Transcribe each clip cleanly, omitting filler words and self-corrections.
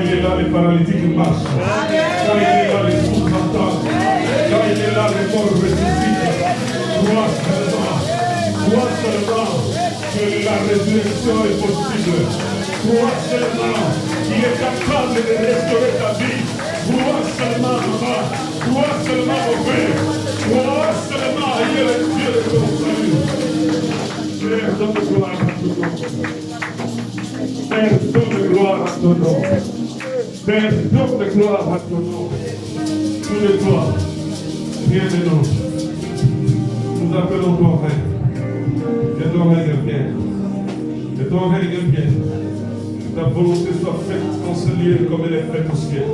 il est là, les paralytiques marchent. Quand il est là, les sourds entendent. Quand il est là, les morts ressuscitent. Crois seulement que la résurrection est possible. Crois seulement qu'il est capable de restaurer ta vie. Crois seulement, maman. Crois seulement, mon père. Crois seulement, il est le Dieu de ton salut. Père, donne gloire à ton nom. Père, donne gloire à ton nom. Père, donne gloire à ton nom. Tout de toi, rien de nous. Nous appelons ton règne. Que ton règne vienne. Que ton règne vienne. Que ta volonté soit faite en ce lieu comme elle est faite au ciel.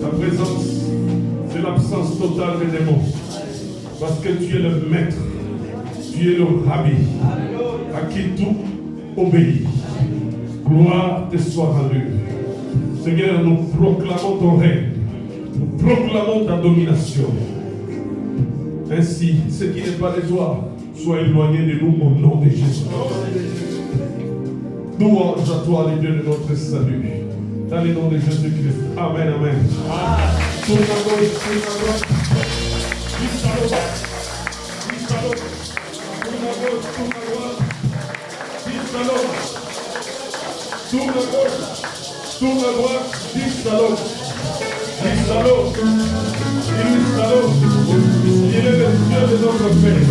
Ta présence, c'est l'absence totale des démons. Parce que tu es le maître. Tu es le rabbi. À qui tout obéit. Gloire te soit rendue. Seigneur, nous proclamons ton règne. Nous proclamons ta domination. Ainsi, ce qui n'est pas de toi soit éloigné de nous au nom de Jésus. Louange à toi, les dieux de notre salut. Dans le nom de Jésus-Christ. Amen, amen. Tourne à gauche, tourne à droite. Juste à droite. Juste à droite. Tourne à gauche, tourne à droite. Juste à droite. Tourne à gauche. Tourne à droite. Juste à droite. Juste à droite. Il est le Dieu de notre Père.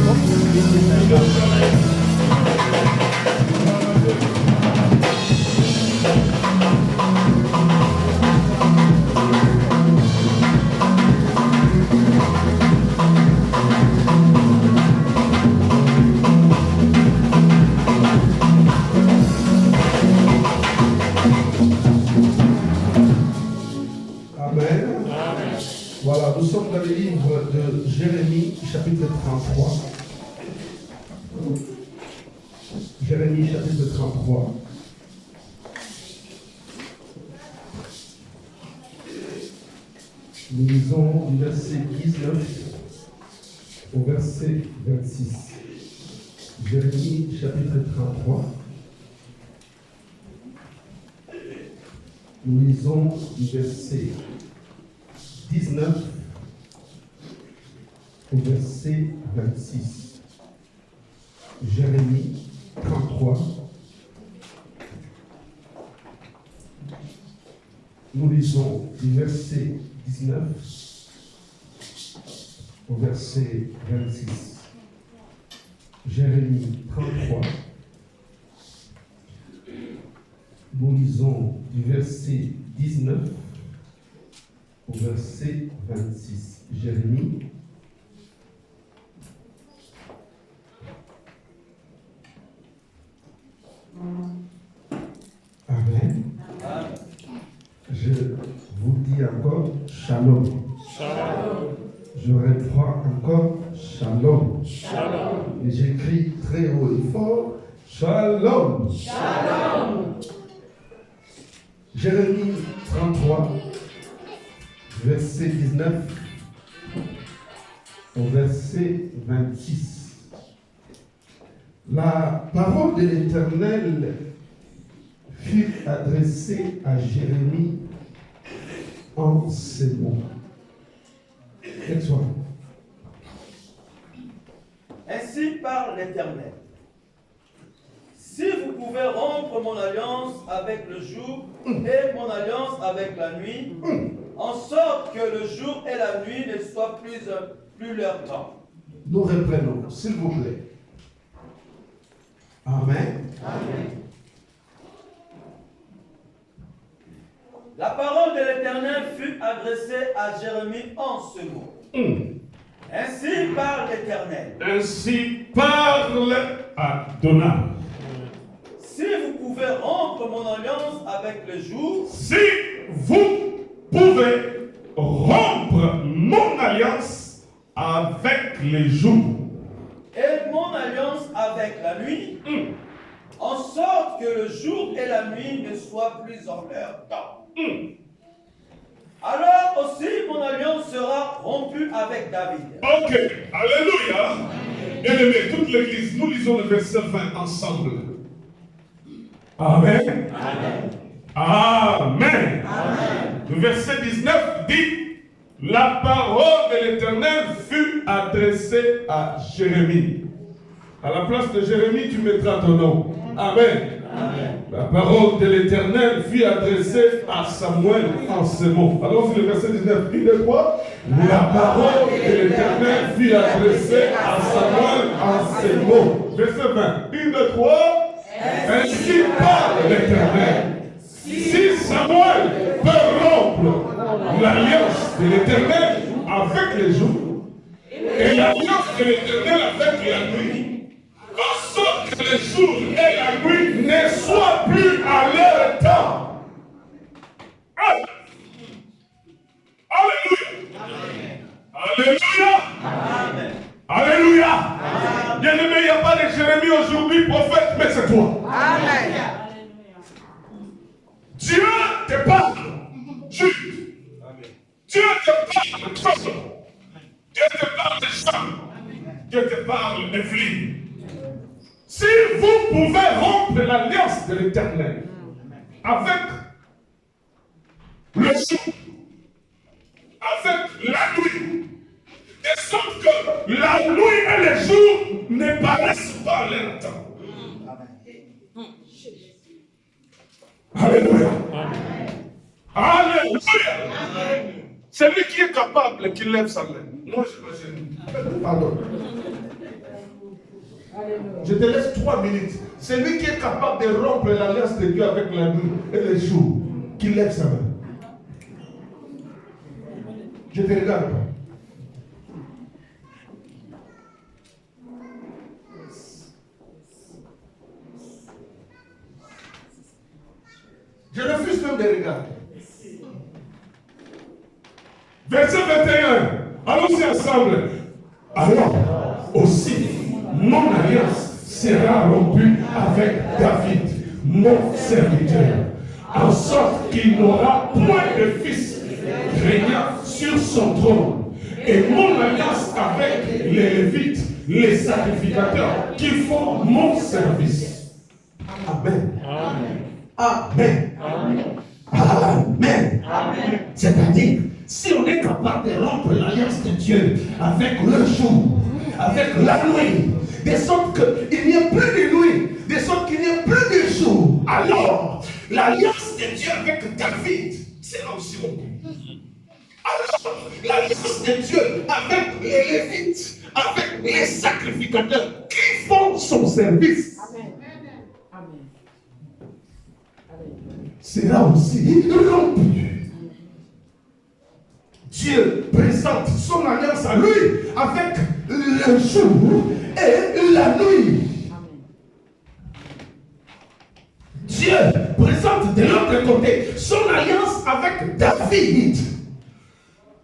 Voilà, nous sommes dans le livre de Jérémie, chapitre 33. Jérémie, chapitre 33. Nous lisons du verset 19 au verset 26. Jérémie, chapitre 33. Nous lisons du verset 19 au verset 26. Jérémie 33. Nous lisons du verset 19 au verset 26. Jérémie 33. Nous lisons du verset 19 au verset 26. Jérémie. Amen. Je vous dis encore shalom. Shalom. Je reprends encore shalom. Shalom. Et j'écris très haut et fort shalom. Shalom. Jérémie 33. Verset 19 au verset 26. La parole de l'Éternel fut adressée à Jérémie en ces mots. Tais-toi. Ainsi parle l'Éternel. Si vous pouvez rompre mon alliance avec le jour et mon alliance avec la nuit, en sorte que le jour et la nuit ne soient plus leur temps. Nous reprenons, s'il vous plaît. Amen. Amen. La parole de l'Éternel fut adressée à Jérémie en ce mot. Ainsi parle l'Éternel. Ainsi parle Adonai. Si vous pouvez rompre mon alliance avec le jour, si vous pouvez rompre mon alliance avec les jours et mon alliance avec la nuit, en sorte que le jour et la nuit ne soient plus en leur temps. Alors aussi mon alliance sera rompue avec David. Ok, alléluia. Bien-aimés, toute l'église, nous lisons le verset 20 ensemble. Amen. Amen. Amen. Le verset 19 dit, la parole de l'Éternel fut adressée à Jérémie. À la place de Jérémie, tu mettras ton nom. Amen. La parole de l'Éternel fut adressée à Samuel en ces mots. Alors, c'est le verset 19. Dit de quoi? La parole de l'Éternel fut adressée à Samuel en ces mots. Verset 20. Dit de quoi? Ainsi parle l'Éternel. Si Samuel peut rompre l'alliance de l'Éternel avec les jours et l'alliance de l'Éternel avec la nuit, en sorte que les jours et la nuit ne soient plus à leur temps. Alléluia. Alléluia. Alléluia. Bien-aimé, il n'y a pas de Jérémie aujourd'hui, prophète, mais c'est toi. Amen. Dieu te parle juste. Dieu te parle de façon. Dieu te parle de chant. Dieu te parle de flux. Si vous pouvez rompre l'alliance de l'Éternel avec le jour, avec la nuit, de sorte que la nuit et le jour ne paraissent pas en leur temps. Alléluia. Alléluia. Celui qui est capable, qui lève sa main. Moi, je pardon. Je te laisse 3 minutes. Celui qui est capable de rompre l'alliance de Dieu avec la nuit et le jour, qui lève sa main. Je te regarde pas. Je refuse même de regarder. Verset 21. Allons-y ensemble. Alors, aussi, mon alliance sera rompue avec David, mon serviteur, en sorte qu'il n'aura point de fils régnant sur son trône. Et mon alliance avec les Lévites, les sacrificateurs, qui font mon service. Amen. Amen. Amen. Amen. C'est-à-dire, si on est capable de rompre l'alliance de Dieu avec le jour, avec la nuit, de sorte qu'il n'y a plus de nuit, de sorte qu'il n'y a plus de jour, alors l'alliance de Dieu avec David sera aussi rompue. Alors l'alliance de Dieu avec les Lévites, avec les sacrificateurs qui font son service, sera aussi rompue. Dieu présente son alliance à lui avec le jour et la nuit. Dieu présente de l'autre côté son alliance avec David.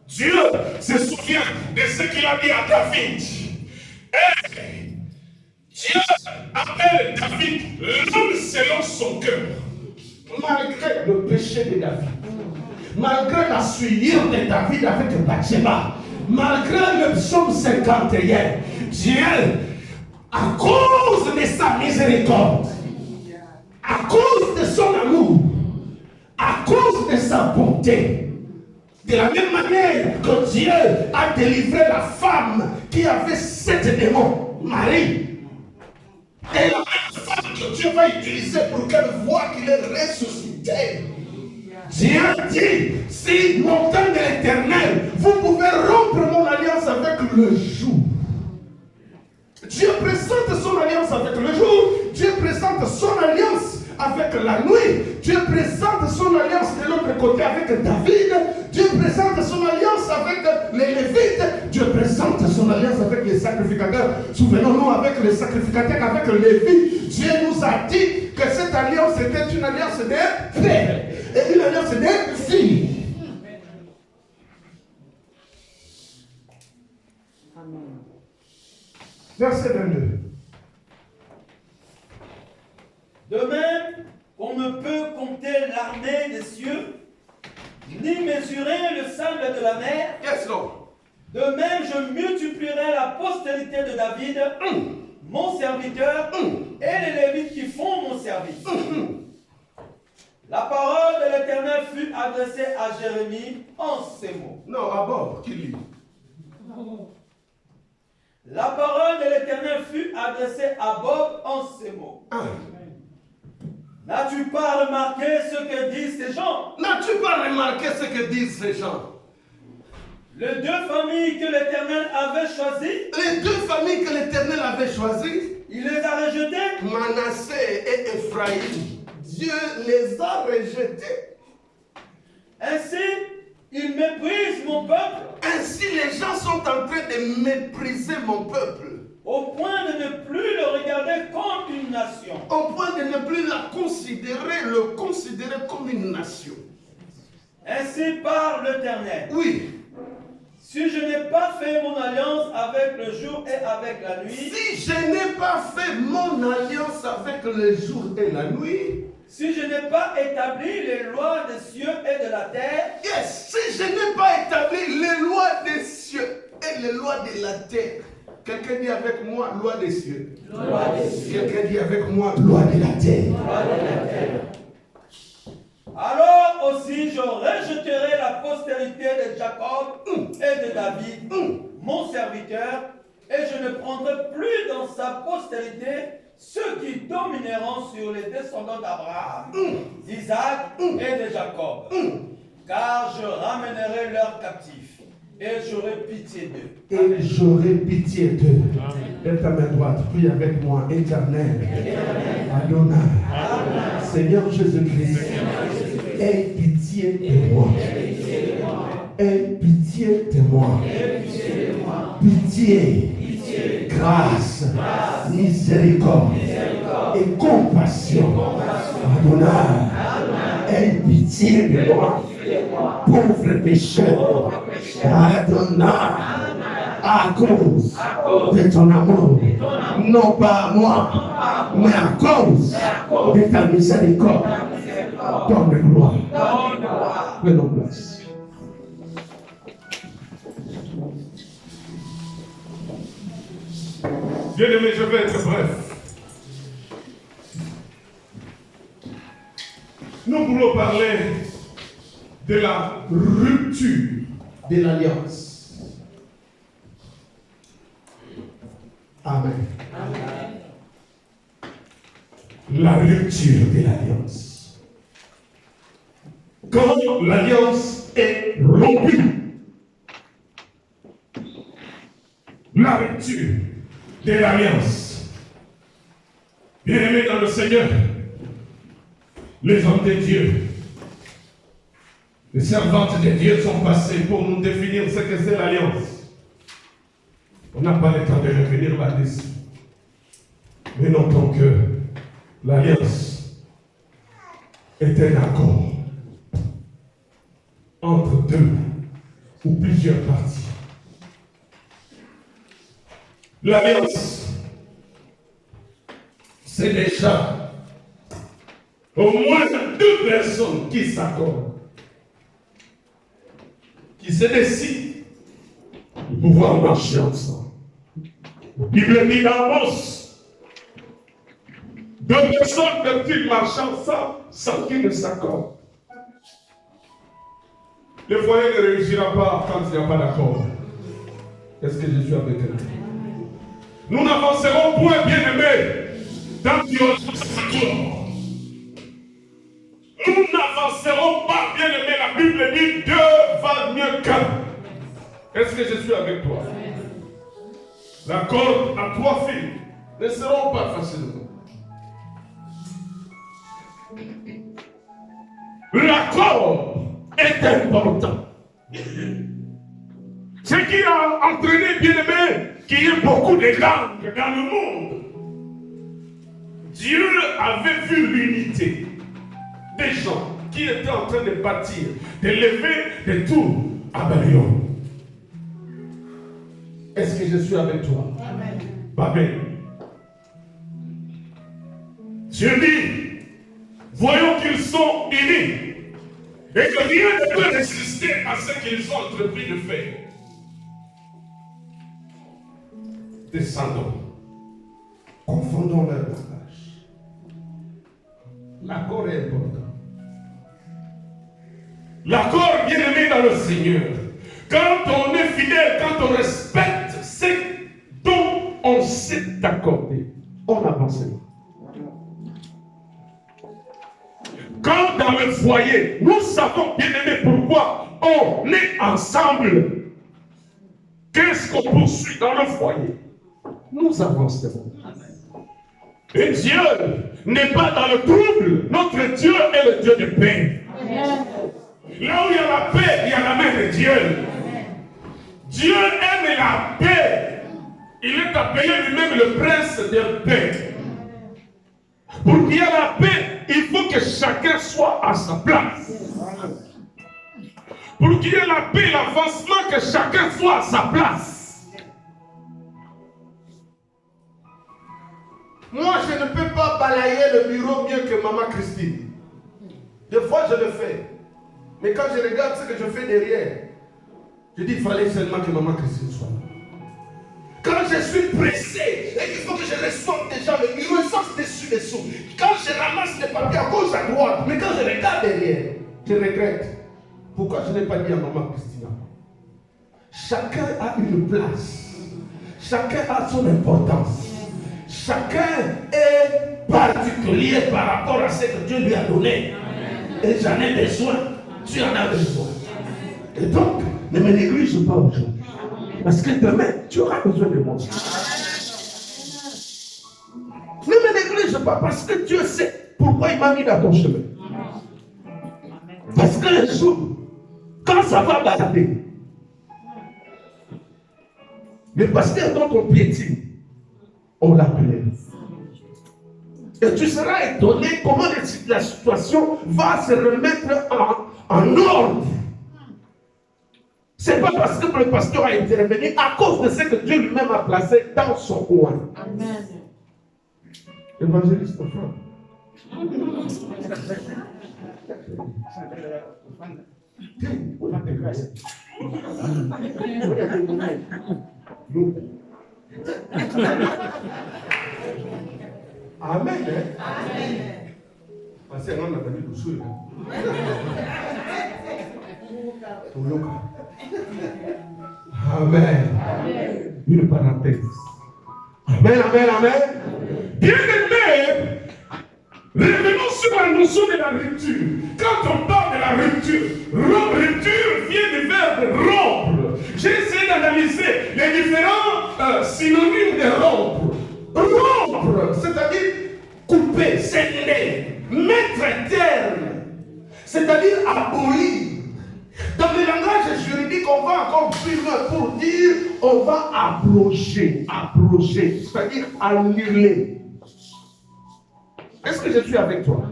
Dieu se souvient de ce qu'il a dit à David. Et Dieu appelle David l'homme selon son cœur. Malgré le péché de David, malgré la souillure de David avec Bathsheba, malgré le psaume 51, Dieu, à cause de sa miséricorde, à cause de son amour, à cause de sa bonté, de la même manière que Dieu a délivré la femme qui avait 7 démons, Marie, et la même femme que Dieu va utiliser pour qu'elle voie qu'il est ressuscité. Dieu dit, si montagne de l'Éternel, vous pouvez rompre mon alliance avec le jour. Dieu présente son alliance avec le jour, Dieu présente son alliance avec la nuit, Dieu présente son alliance de l'autre côté avec David, Dieu présente son alliance avec les Lévites, Dieu présente son alliance avec les sacrificateurs. Souvenons-nous, avec les sacrificateurs, avec les Lévites, Dieu nous a dit que cette alliance était une alliance de frères et une alliance de filles. Verset 22. De même qu'on ne peut compter l'armée des cieux, ni mesurer le sable de la mer, Yes, Lord. de même je multiplierai la postérité de David, mon serviteur, et les Lévites qui font mon service. La parole l'Éternel fut adressé à Jérémie en ces mots. Non, à Bob, qui lit? La parole de l'Éternel fut adressée à Bob en ces mots. N'as-tu pas remarqué ce que disent ces gens? N'as-tu pas remarqué ce que disent ces gens? Les deux familles que l'Éternel avait choisies, Les deux familles que l'Éternel avait choisies, il les a rejetées. Manassé et Ephraïm, Dieu les a rejetés. Ainsi, ils méprisent mon peuple Ainsi, les gens sont en train de mépriser mon peuple, au point de ne plus le regarder comme une nation. au point de ne plus le considérer comme une nation. Ainsi parle l'Éternel. Oui, Si je n'ai pas fait mon alliance avec le jour et avec la nuit, si je n'ai pas fait mon alliance avec le jour et la nuit, si je n'ai pas établi les lois des cieux et de la terre, si je n'ai pas établi les lois des cieux et les lois de la terre, quelqu'un dit avec moi, loi des cieux. loi des cieux, Quelqu'un dit avec moi, loi de la terre. loi de la terre, alors aussi je rejeterai la postérité de Jacob et de David, mon serviteur, et je ne prendrai plus dans sa postérité ceux qui domineront sur les descendants d'Abraham, d'Isaac et de Jacob, car je ramènerai leurs captifs et j'aurai pitié d'eux. Et j'aurai pitié d'eux. Lève ta main droite, prie avec moi, Éternel, Adonai, Seigneur Jésus-Christ, aie pitié de moi. Aie pitié de moi. Pitié, grâce, miséricorde et compassion. Adonai, aie pitié de moi. Pauvre pécheur, Adonai, à cause de ton amour, non pas à moi, mais à cause de ta miséricorde, donne gloire. Prenons place. Bien-aimé, je vais être bref. Nous voulons parler de la rupture De l'alliance. Amen. La rupture de l'alliance. quand l'alliance est rompue. La rupture de l'alliance. Bien-aimés dans le Seigneur, les hommes de Dieu, les servantes de Dieu sont passés pour nous définir ce que c'est l'alliance. On n'a pas le temps de revenir là-dessus. Mais notons que l'alliance est un accord entre deux ou plusieurs parties. L'alliance, c'est déjà au moins deux personnes qui s'accordent, qui se décident de pouvoir marcher ensemble. La Bible dit dans Amos, deux personnes peuvent-ils marcher ensemble sans qu'ils ne s'accordent? Le foyer ne réussira pas quand il n'y a pas d'accord. Est-ce que je suis avec elle? Nous n'avancerons point, bien-aimés, tant qu'il y aura cet accord. Nous n'avancerons pas, bien-aimés. La Bible dit deux valent mieux qu'un. Est-ce que je suis avec toi? L'accord à trois filles ne seront pas facilement. L'accord est important. Ce qui a entraîné, bien-aimé, qu'il y ait beaucoup de gangs dans le monde. Dieu avait vu l'unité des gens qui étaient en train de bâtir, de lever des tours à Babylone. Est-ce que je suis avec toi? Amen. Amen. Dieu dit, voyons qu'ils sont unis et que rien ne peut résister à ce qu'ils ont entrepris de faire. Descendons. Confondons leur langage. L'accord est important. L'accord bien-aimé dans le Seigneur. Quand on est fidèle, quand on respecte ce dont on s'est accordé, on avance. Quand dans le foyer, nous savons bien-aimé pourquoi on est ensemble. Qu'est-ce qu'on poursuit dans le foyer? Nous avancerons. Et Dieu n'est pas dans le trouble. Notre Dieu est le Dieu de paix. Là où il y a la paix, il y a la main de Dieu. Dieu aime la paix. Il est appelé lui-même le prince de paix. Pour qu'il y ait la paix, il faut que chacun soit à sa place. Pour qu'il y ait la paix, l'avancement, que chacun soit à sa place. Moi, je ne peux pas balayer le bureau mieux que Maman Christine. Des fois, je le fais. Mais quand je regarde ce que je fais derrière, je dis, il fallait seulement que Maman Christine soit là. Quand je suis pressé et qu'il faut que je reçoive des gens, le bureau est dessus dessous. Quand je ramasse les papiers à gauche, à droite, mais quand je regarde derrière, je regrette. Pourquoi je n'ai pas dit à Maman Christina? Chacun a une place. Chacun a son importance. Chacun est particulier par rapport à ce que Dieu lui a donné. Et j'en ai besoin. Tu en as besoin. Et donc, ne me néglige pas aujourd'hui. Parce que demain, tu auras besoin de moi. Ne me néglige pas parce que Dieu sait pourquoi il m'a mis dans ton chemin. Parce qu'un jour, quand ça va balader, le pasteur dont on piétine, on l'appelait. Et tu seras étonné comment la situation va se remettre en ordre. Ce n'est pas parce que le pasteur a intervenu, à cause de ce que Dieu lui-même a placé dans son coin. Amen. Évangéliste Franck. Amen. Amen. Parce que on a venu le souhait. Amen. Une parenthèse. Amen, amen, amen. Bien-aimé, revenons sur la notion de la rupture. Quand on parle de la rupture, rupture vient du verbe rompre. J'ai essayé d'analyser les différents synonymes de rompre. Rompre, c'est-à-dire couper, sceller, mettre terme, c'est-à-dire abolir. Dans le langage juridique, on va encore plus loin pour dire on va abroger, c'est-à-dire annuler. Est-ce que je suis avec toi?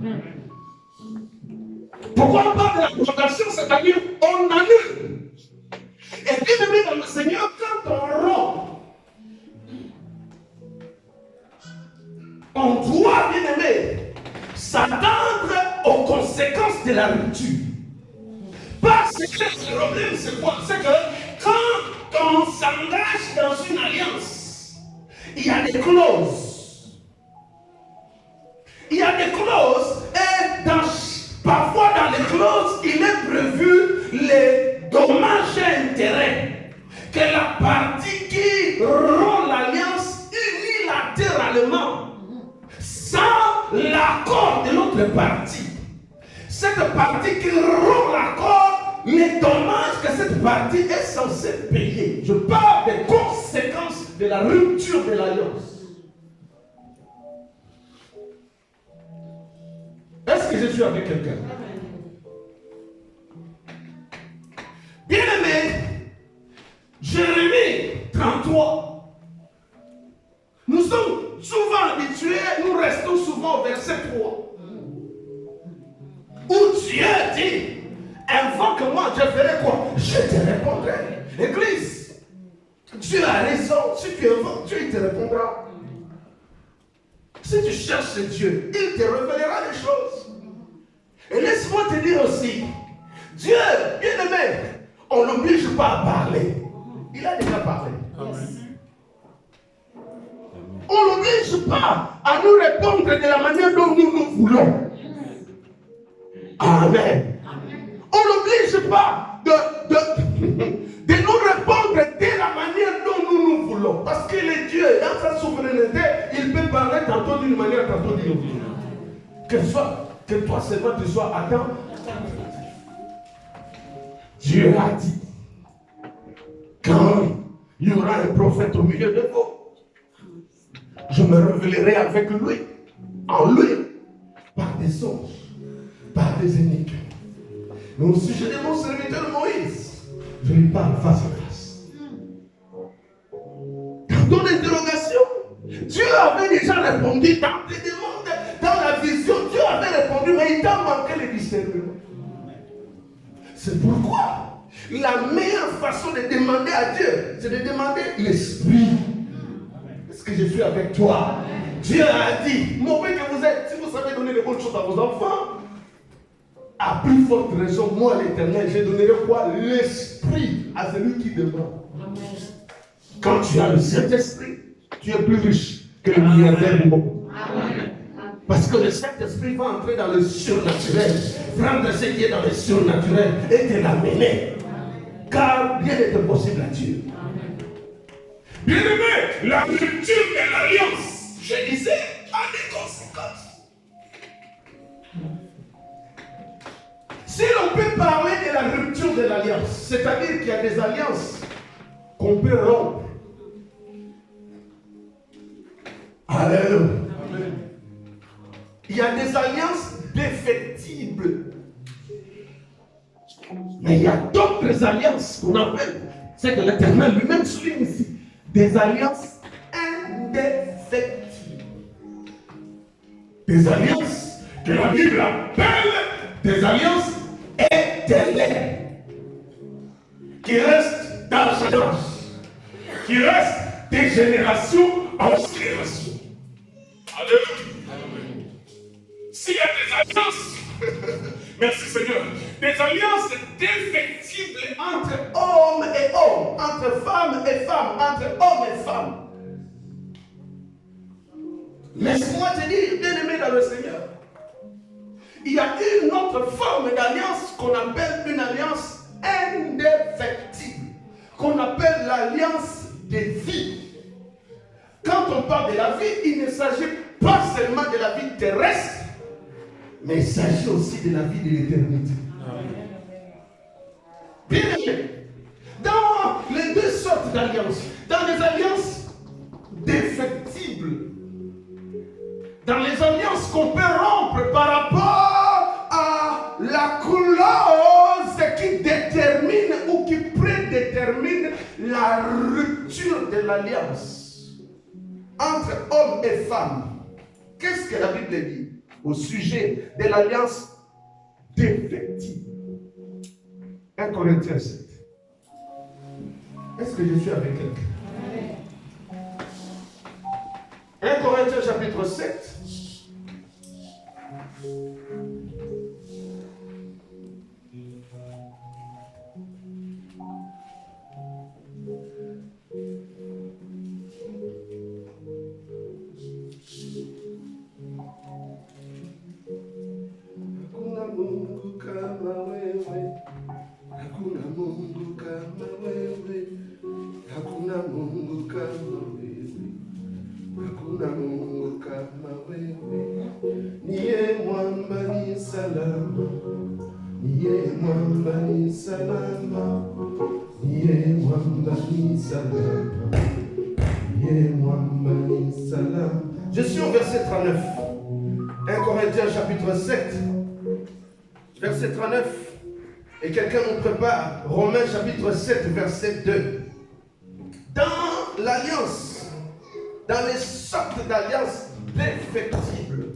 Pourquoi on parle de l'abrogation, c'est-à-dire on annule. Et bien aimé dans le Seigneur, quand on rompt, on doit, bien aimé, s'attendre aux conséquences de la rupture. Parce que le problème, c'est quoi? C'est que quand on s'engage dans une alliance, il y a des clauses. Il y a des clauses et parfois dans les clauses, il est prévu les dommages et intérêts que la partie qui rompt l'alliance unilatéralement, sans l'accord de l'autre partie. Cette partie qui rompt l'accord, les dommages que cette partie est censée payer. Je parle des conséquences de la rupture de l'alliance. Est-ce que je suis avec quelqu'un? Bien-aimé, Jérémie 33. Nous sommes souvent habitués, nous restons souvent au verset 3. Où Dieu dit, invoque-moi, je ferai quoi? Je te répondrai. Église, Dieu a raison. Si tu invoques Dieu, il te répondra. Si tu cherches Dieu, il te révélera les choses. Et laisse-moi te dire aussi, Dieu, bien-aimé, on n'oblige pas à parler. Il a déjà parlé. On n'oblige pas à nous répondre de la manière dont nous voulons. Amen. On n'oblige pas de nous répondre de la manière dont nous voulons. Parce que le Dieu, dans sa souveraineté, il peut parler tantôt d'une manière, tantôt d'une autre. Que toi seulement tu sois attentif. Dieu a dit, quand il y aura un prophète au milieu de vous, je me révélerai avec lui, en lui, par des songes, par des énigmes. Mais au sujet de mon serviteur Moïse, je lui parle face à face. Dans ton interrogation, Dieu avait déjà répondu dans tes demandes, dans la vision, Dieu avait répondu, mais il t'a manqué le discernement. C'est pourquoi la meilleure façon de demander à Dieu, c'est de demander l'esprit. Est-ce que je suis avec toi? Dieu a dit, mauvais que vous êtes, si vous savez donner les bonnes choses à vos enfants, à plus forte raison, moi l'Éternel, je donnerai quoi? L'esprit à celui qui demande. Quand tu as le Saint-Esprit, tu es plus riche que le milliardaire du monde. Parce que le Saint-Esprit va entrer dans le surnaturel, prendre ce qui est dans le surnaturel et te l'amener. Car rien n'est impossible à Dieu. Bien-aimé, la rupture de l'alliance, Je disais, a des conséquences. Si l'on peut parler de la rupture de l'alliance, c'est-à-dire qu'il y a des alliances qu'on peut rompre. Alléluia. Il y a des alliances défectibles. Mais il y a d'autres alliances qu'on appelle, c'est que l'Éternel lui-même souligne ici, des alliances indéfectibles. Des alliances que la Bible appelle des alliances éternelles qui restent dans la génération, qui restent des générations en génération. Alléluia. S'il y a des alliances, merci Seigneur, des alliances défectibles Entre hommes et hommes, entre femmes et femmes, entre hommes et femmes. Laisse-moi te dire, bien-aimé dans le Seigneur, il y a une autre forme d'alliance qu'on appelle une alliance indéfectible, qu'on appelle l'alliance des vies. Quand on parle de la vie, il ne s'agit pas seulement de la vie terrestre, mais il s'agit aussi de la vie de l'éternité. Bien aimé, dans les deux sortes d'alliances, dans les alliances défectibles, dans les alliances qu'on peut rompre par rapport à la clause qui détermine ou qui prédétermine la rupture de l'alliance entre hommes et femmes. Qu'est-ce que la Bible dit au sujet de l'alliance défective? 1 Corinthiens 7. Est-ce que je suis avec quelqu'un? 1 Corinthiens chapitre 7. Je suis au verset 39. 1 Corinthiens chapitre 7, verset 39. Et quelqu'un nous prépare Romains chapitre 7, verset 2. Dans l'alliance, dans les sortes d'alliances défectibles,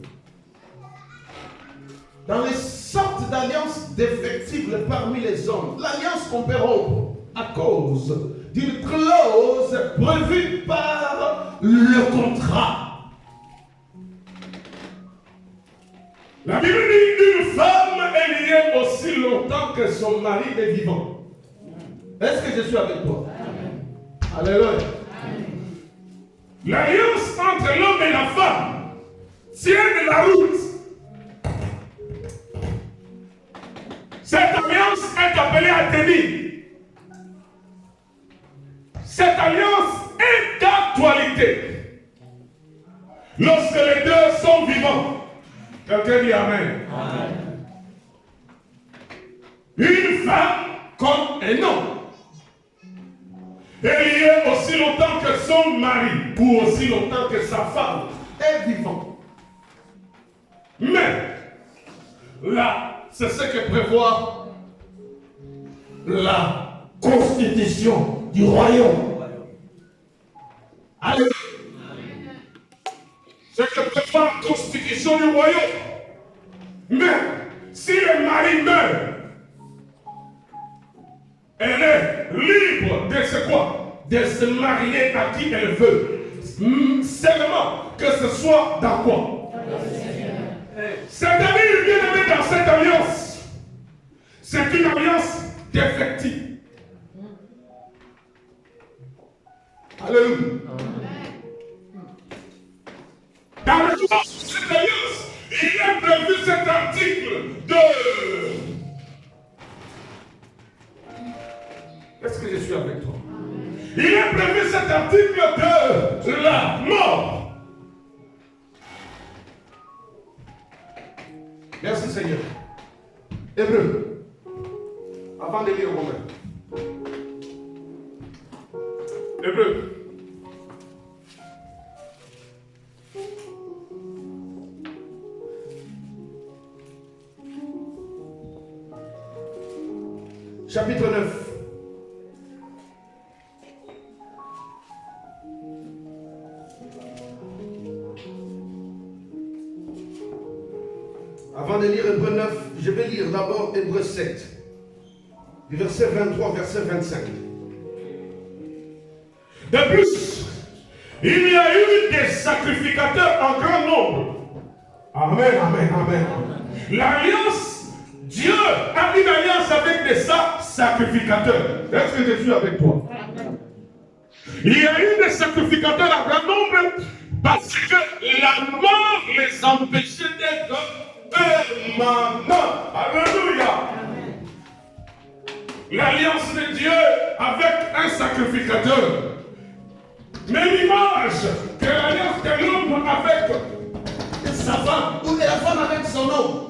dans les sortes d'alliances défectibles parmi les hommes, l'alliance qu'on peut rompre à cause d'une clause prévue par le contrat. La Bible dit une femme est liée aussi longtemps que son mari est vivant. Est-ce que je suis avec toi? Alléluia. L'alliance entre l'homme et la femme tient de la route. Cette alliance est est appelé à tenir. Cette alliance est d'actualité. Lorsque les deux sont vivants, quelqu'un dit Amen. Amen. Une femme comme un homme est liée aussi longtemps que son mari ou aussi longtemps que sa femme est vivante. Mais là, c'est ce que prévoit la constitution du royaume. Alléluia. C'est que prévoit la constitution du royaume. Mais si le mari meurt, elle est libre de ce quoi? De se marier à qui elle veut. Seulement que ce soit dans quoi? C'est-à-dire, bien aimé, dans cette alliance, c'est une alliance d'effectif. Alléluia. Dans le sens de cette alliance, il est prévu cet article de... Est-ce que je suis avec toi? Il est prévu cet article de la mort. Merci Seigneur. Hébreu. Avant de lire Romain. Hébreu. Chapitre 9. Avant de lire Hébreu 9, je vais lire d'abord Hébreu 7, du verset 23 au verset 25. De plus, il y a eu des sacrificateurs en grand nombre. Amen, amen, amen. L'alliance, Dieu a une alliance avec des sacrificateurs. Est-ce que je suis avec toi? Il y a eu des sacrificateurs en grand nombre parce que la mort les empêchait d'être permanent. Alléluia. L'alliance de Dieu avec un sacrificateur. Mais l'image de l'alliance de l'homme avec sa femme ou de la femme avec son homme.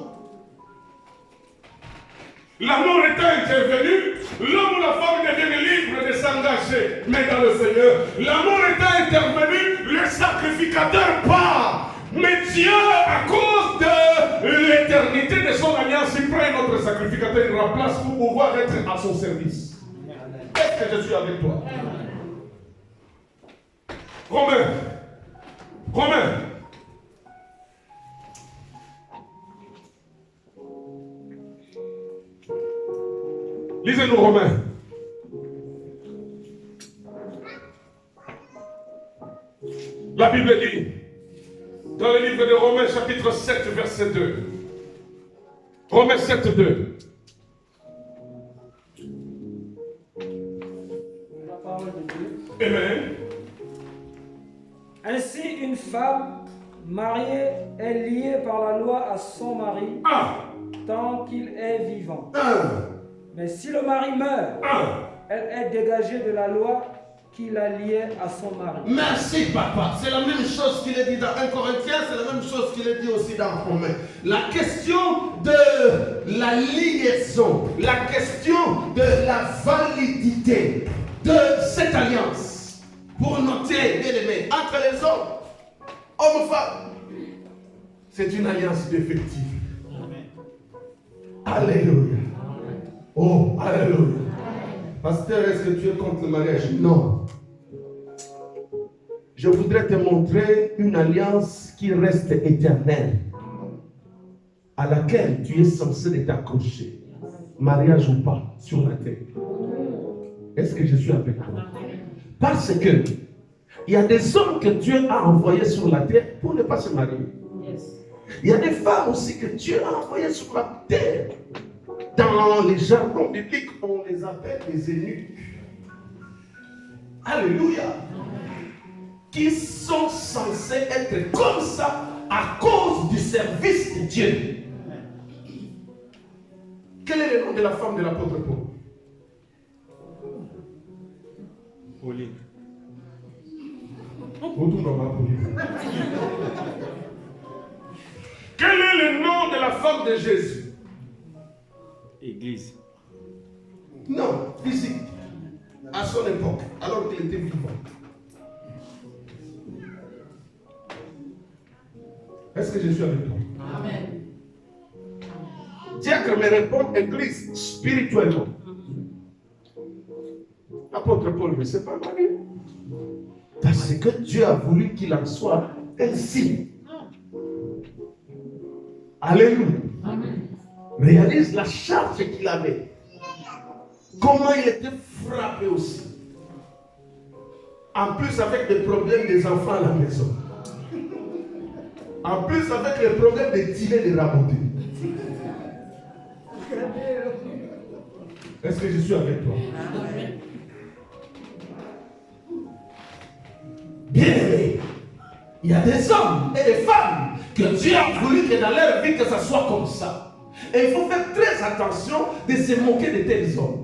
La mort étant intervenue, l'homme ou la femme deviennent libres de s'engager. Mais dans le Seigneur, la mort étant intervenue, le sacrificateur part. Mais Dieu, à cause de l'éternité de son alliance, il prend notre sacrificateur, il remplace pour pouvoir être à son service. Est-ce que je suis avec toi? Romains. Lisez-nous Romains. La Bible dit, dans le livre de Romains, chapitre 7, verset 2. Romains 7, 2. La parole de Dieu. Amen. Ainsi, une femme mariée est liée par la loi à son mari tant qu'il est vivant. Mais si le mari meurt, elle est dégagée de la loi qui la liait à son mari. Merci papa. C'est la même chose qu'il est dit dans 1 Corinthiens, c'est la même chose qu'il est dit aussi dans Romains. La question de la liaison, la question de la validité de cette alliance, pour noter, bien aimé, entre les hommes, femmes, c'est une alliance d'effectif. Alléluia. Oh, alléluia. Pasteur, est-ce que tu es contre le mariage? Non. Je voudrais te montrer une alliance qui reste éternelle, à laquelle tu es censé t'accrocher, mariage ou pas, sur la terre. Est-ce que je suis avec toi? Parce que il y a des hommes que Dieu a envoyés sur la terre pour ne pas se marier. Il y a des femmes aussi que Dieu a envoyées sur la terre. Dans les jargons bibliques, on les appelle les eunuques. Alléluia. Qui sont censés être comme ça à cause du service de Dieu. Quel est le nom de la femme de l'apôtre Paul? Pauline. Quel est le nom de la femme de Jésus? Église. Non, physique. À son époque, alors qu'il était vivant. Est-ce que je suis avec toi? Amen. Diacre me répond église spirituellement. L'apôtre Paul ne s'est pas marié. Parce que Dieu a voulu qu'il en soit ainsi. Alléluia. Amen. Réalise la charge qu'il avait. Comment il était frappé aussi. En plus avec des problèmes des enfants à la maison. En plus avec les problèmes des dîners de raboter. Est-ce que je suis avec toi? Bien aimé, il y a des hommes et des femmes que Dieu a voulu que dans leur vie que ça soit comme ça. Et il faut faire très attention de se moquer de tels hommes.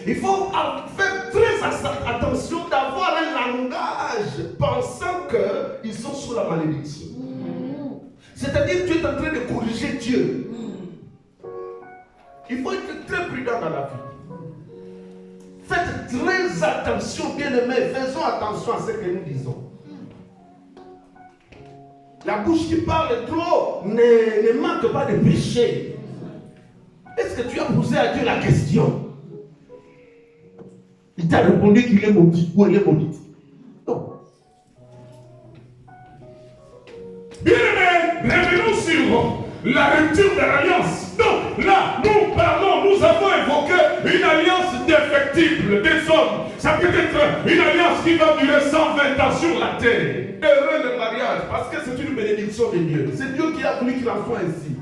Il faut faire très attention d'avoir un langage pensant qu'ils sont sous la malédiction. C'est-à-dire que tu es en train de corriger Dieu. Il faut être très prudent dans la vie. Faites très attention, bien-aimés. Faisons attention à ce que nous disons. La bouche qui parle trop ne manque pas de péché. Est-ce que tu as posé à Dieu la question? Il t'a répondu qu'il est maudit ou elle est maudite. Non. Bien-aimés, revenons sur la rupture de l'alliance. Donc là, nous parlons, nous avons évoqué une alliance défectible des hommes. Ça peut être une alliance qui va durer 120 ans sur la terre. Heureux le mariage, parce que c'est une bénédiction de Dieu. C'est Dieu qui a voulu qu'il en soit ainsi.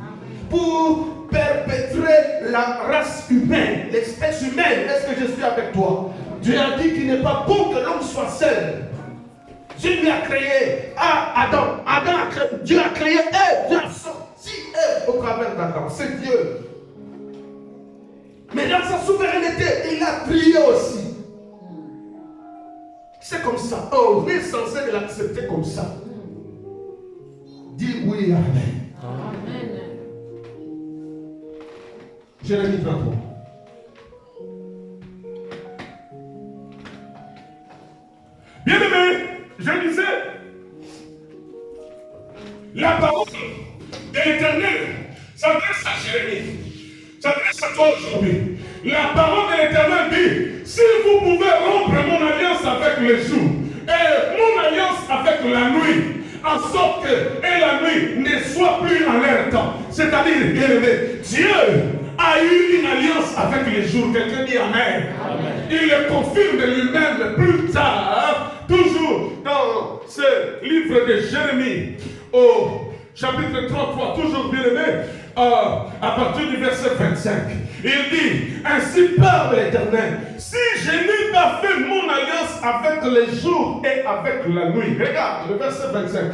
Pour perpétrer la race humaine, l'espèce humaine. Est-ce que je suis avec toi? Dieu a dit qu'il n'est pas bon que l'homme soit seul. Dieu lui a créé Adam. Dieu a créé Ève. Dieu a sorti Ève au travers d'Adam. C'est Dieu. Mais dans sa souveraineté, il a trié aussi. C'est comme ça. Oh, on est censé l'accepter comme ça. Dis oui, amen. Amen. Jérémie 33. Bien-aimé, je disais, la parole de l'Éternel s'adresse à Jérémie, s'adresse à toi aujourd'hui. La parole de l'Éternel dit, si vous pouvez rompre mon alliance avec le jour et mon alliance avec la nuit, en sorte que et la nuit ne soit plus en leur temps. C'est-à-dire, bien-aimé, Dieu a eu une alliance avec les jours. Quelqu'un dit amen. Amen. Il le confirme de lui-même plus tard, toujours dans ce livre de Jérémie, au chapitre 33, toujours bien aimé, à partir du verset 25. Il dit, ainsi parle l'Éternel, si je n'ai pas fait mon alliance avec les jours et avec la nuit. Regarde le verset 25.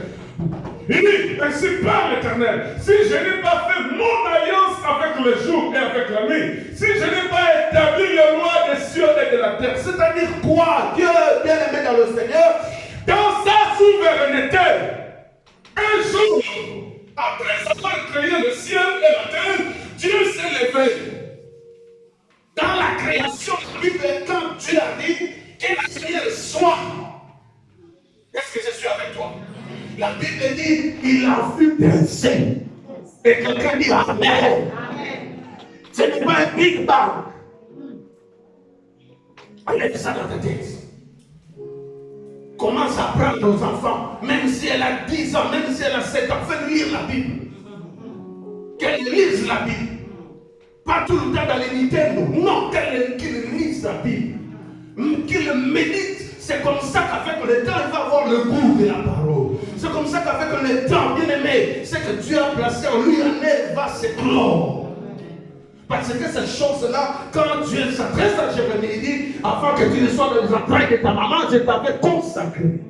Il dit, ainsi parle l'Éternel, si je n'ai pas fait mon alliance avec le jour et avec la nuit, si je n'ai pas établi les lois des cieux et de la terre, c'est-à-dire quoi? Dieu, bien aimé dans le Seigneur, dans sa souveraineté, un jour, après avoir créé le ciel et la terre, Dieu s'est levé. Dans la création de la Bible, quand Dieu a dit que la lumière soit, est-ce que je suis avec toi? La Bible dit, il a vu penser. Et quelqu'un dit amen. Ce n'est pas un Big Bang. Enlève ça dans ta tête. Commence à apprendre aux enfants, même si elle a 10 ans, même si elle a 7 ans, fais lire la Bible. Qu'elle lise la Bible. Pas tout le temps dans les Nintendo. Non, qu'il lise la Bible. Qu'il médite. C'est comme ça qu'avec le temps, il va avoir le goût de la parole. C'est comme ça qu'avec le temps, bien aimé, c'est que Dieu a placé en lui, en elle va s'éclore. Parce que cette chose-là, quand Dieu s'adresse à Jérémie, il dit, avant que tu ne sois dans les entrailles de ta maman, je t'avais consacré.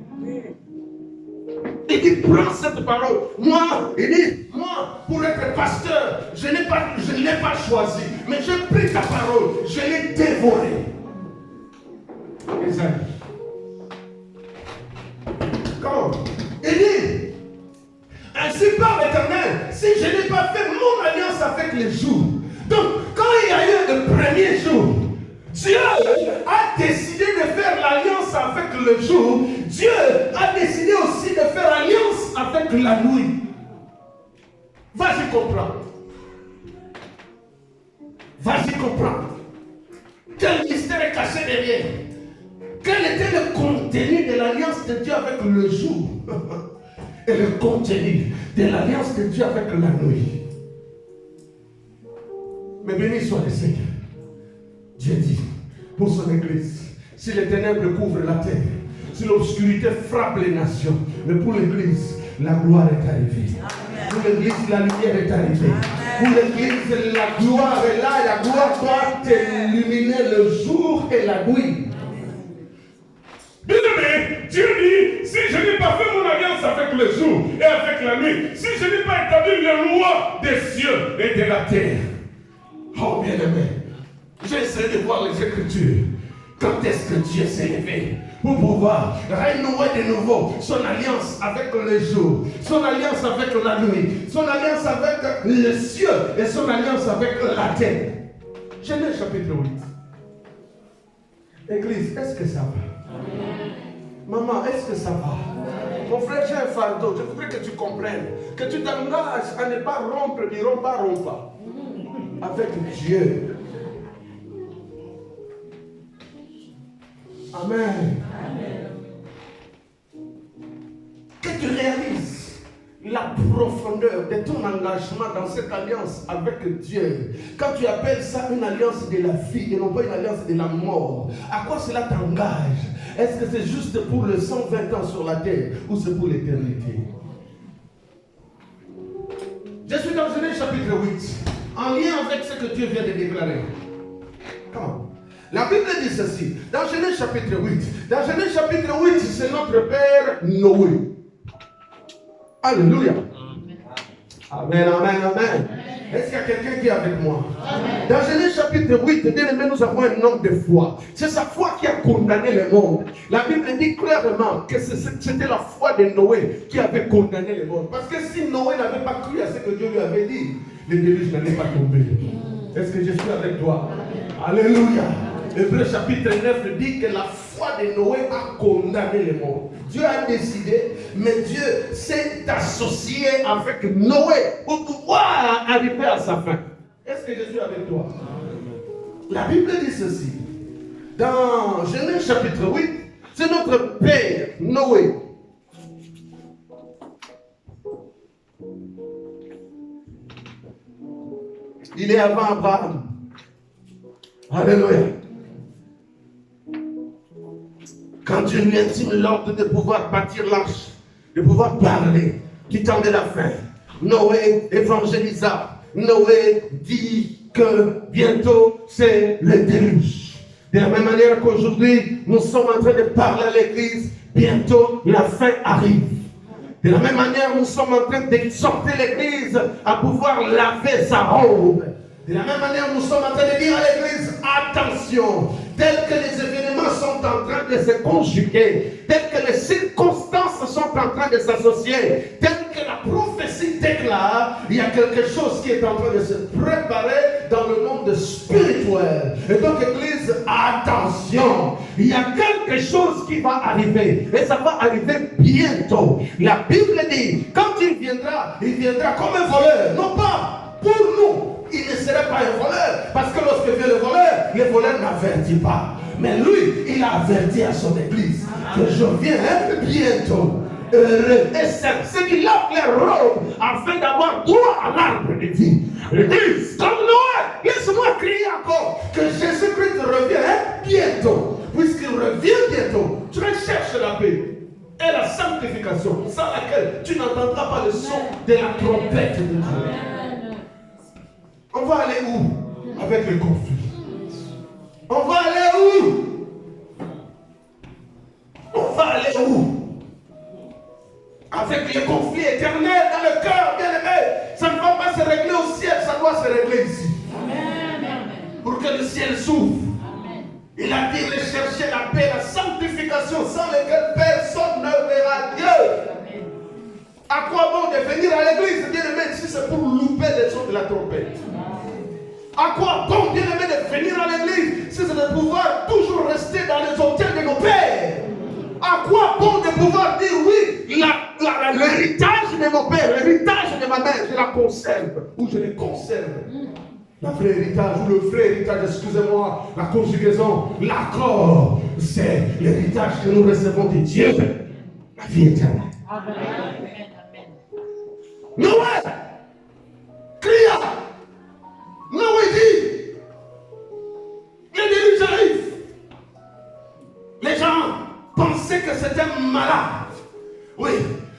Il dit, prends cette parole. Moi, il dit, moi, pour être pasteur, je ne l'ai pas choisi, mais j'ai pris ta parole, je l'ai dévoré. Mes amis, comment? Il dit, ainsi par l'Éternel, si je n'ai pas fait mon alliance avec les jours. Donc, quand il y a eu le premier jour, Dieu a décidé de faire l'alliance avec le jour. Dieu a décidé aussi de faire l'alliance avec la nuit. Vas-y comprendre. Vas-y comprendre. Quel mystère est caché derrière? Quel était le contenu de l'alliance de Dieu avec le jour et le contenu de l'alliance de Dieu avec la nuit? Mais béni soit le Seigneur. Dieu dit pour son église, si les ténèbres couvrent la terre, si l'obscurité frappe les nations, mais pour l'église, la gloire est arrivée. Pour l'église, la lumière est arrivée. Pour l'église, la gloire est là. Et la gloire doit illuminer le jour et la nuit. Bien-aimé, Dieu dit, si je n'ai pas fait mon alliance avec le jour et avec la nuit, si je n'ai pas établi les lois des cieux et de la terre. Oh bien-aimé, j'ai essayé de voir les Écritures. Quand est-ce que Dieu s'est levé pour pouvoir renouer de nouveau son alliance avec le jour, son alliance avec la nuit, son alliance avec le ciel et son alliance avec la terre? Genèse chapitre 8. Église, est-ce que ça va? Maman, est-ce que ça va? Mon frère, j'ai un fardeau. Je voudrais que tu comprennes, que tu t'engages à ne pas rompre, ni romps pas avec Dieu. Amen. Que tu réalises la profondeur de ton engagement dans cette alliance avec Dieu. Quand tu appelles ça une alliance de la vie et non pas une alliance de la mort, à quoi cela t'engage? Est-ce que c'est juste pour les 120 ans sur la terre ou c'est pour l'éternité? Je suis dans Genèse chapitre 8, en lien avec ce que Dieu vient de déclarer. Comment? La Bible dit ceci, dans Genèse chapitre 8. Dans Genèse chapitre 8, c'est notre père Noé. Alléluia. Amen, amen, amen. Est-ce qu'il y a quelqu'un qui est avec moi? Amen. Dans Genèse chapitre 8, bien aimé, nous avons un homme de foi. C'est sa foi qui a condamné le monde. La Bible dit clairement que c'était la foi de Noé qui avait condamné le monde. Parce que si Noé n'avait pas cru à ce que Dieu lui avait dit, le déluge n'allait pas tomber. Est-ce que je suis avec toi? Alléluia. Hébreux chapitre 9 dit que la foi de Noé a condamné le monde. Dieu a décidé, mais Dieu s'est associé avec Noé pour pouvoir arriver à sa fin. Est-ce que je suis avec toi? La Bible dit ceci. Dans Genèse chapitre 8, c'est notre père Noé. Il est avant Abraham. Alléluia. Quand Dieu lui intime l'ordre de pouvoir bâtir l'arche, de pouvoir parler du temps de la fin, Noé évangélisa. Noé dit que bientôt c'est le déluge. De la même manière qu'aujourd'hui, nous sommes en train de parler à l'église, bientôt la fin arrive. De la même manière, nous sommes en train d'exhorter l'église à pouvoir laver sa robe. De la même manière, nous sommes en train de dire à l'église, attention, tel que les événements sont en train de se conjuguer, tel que les circonstances sont en train de s'associer, tel que la prophétie déclare, il y a quelque chose qui est en train de se préparer dans le monde spirituel. Et donc, église, attention, il y a quelque chose qui va arriver, et ça va arriver bientôt. La Bible dit, quand il viendra comme un voleur, non pas pour nous. Il ne serait pas un voleur, parce que lorsque vient le voleur n'avertit pas. Mais lui, il a averti à son église que je viens bientôt. Et c'est qu'il lave les robes afin d'avoir droit à l'arbre de vie. L'église, comme Noé, laisse-moi crier encore que Jésus-Christ revient bientôt. Puisqu'il revient bientôt, tu recherches la paix et la sanctification, sans laquelle tu n'entendras pas le son de la trompette de Dieu. On va aller où? Avec le conflit. On va aller où? On va aller où? Avec les conflits éternels dans le cœur, bien aimé. Ça ne ciel s'ouvre. Il a dit rechercher la paix, la sanctification sans lesquelles personne ne verra Dieu. À quoi bon de venir à l'église, bien-aimé, si c'est pour louper les sons de la trompette? À quoi bon, bien-aimé, de venir à l'église si c'est de pouvoir toujours rester dans les hôtels de nos pères? À quoi bon de pouvoir dire oui, l'héritage de mon père, l'héritage de ma mère, je la conserve ou je les conserve? La vraie héritage ou le vrai héritage, excusez-moi, la conjugaison, l'accord, c'est l'héritage que nous recevons de Dieu, la vie éternelle. Amen. Noé cria. Noé dit, le déluge arrive. Les gens pensaient que c'était malade. Oui,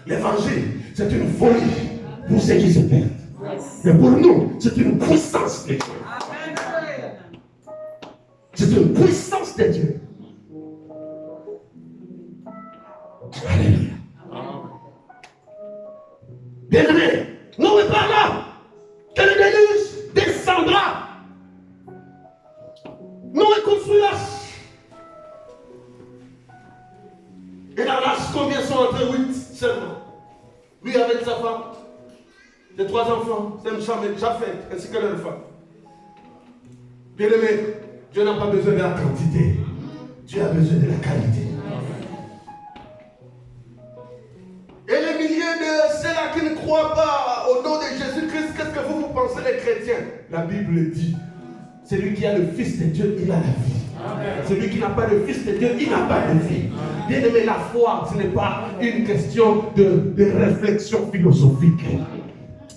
l'évangile, c'est une folie pour ceux qui se perdent. Mais pour nous, c'est une puissance de Dieu. C'est une puissance de Dieu. Alléluia. Bien-aimé, Noé parla que le déluge descendra. Noé construit l'arche. Et dans l'arche, combien sont entrés? 8 seulement. Lui avec sa femme. Les 3 enfants, Sem, Cham et Japheth, ainsi que leur femme. Bien-aimé, Dieu n'a pas besoin de la quantité. Dieu a besoin de la qualité. Et les milliers de ceux-là qui ne croient pas au nom de Jésus-Christ, qu'est-ce que vous pensez les chrétiens? La Bible dit, celui qui a le Fils de Dieu, il a la vie. Amen. Celui qui n'a pas le Fils de Dieu, il n'a pas de vie. Bien aimé, la foi, ce n'est pas une question de réflexion philosophique.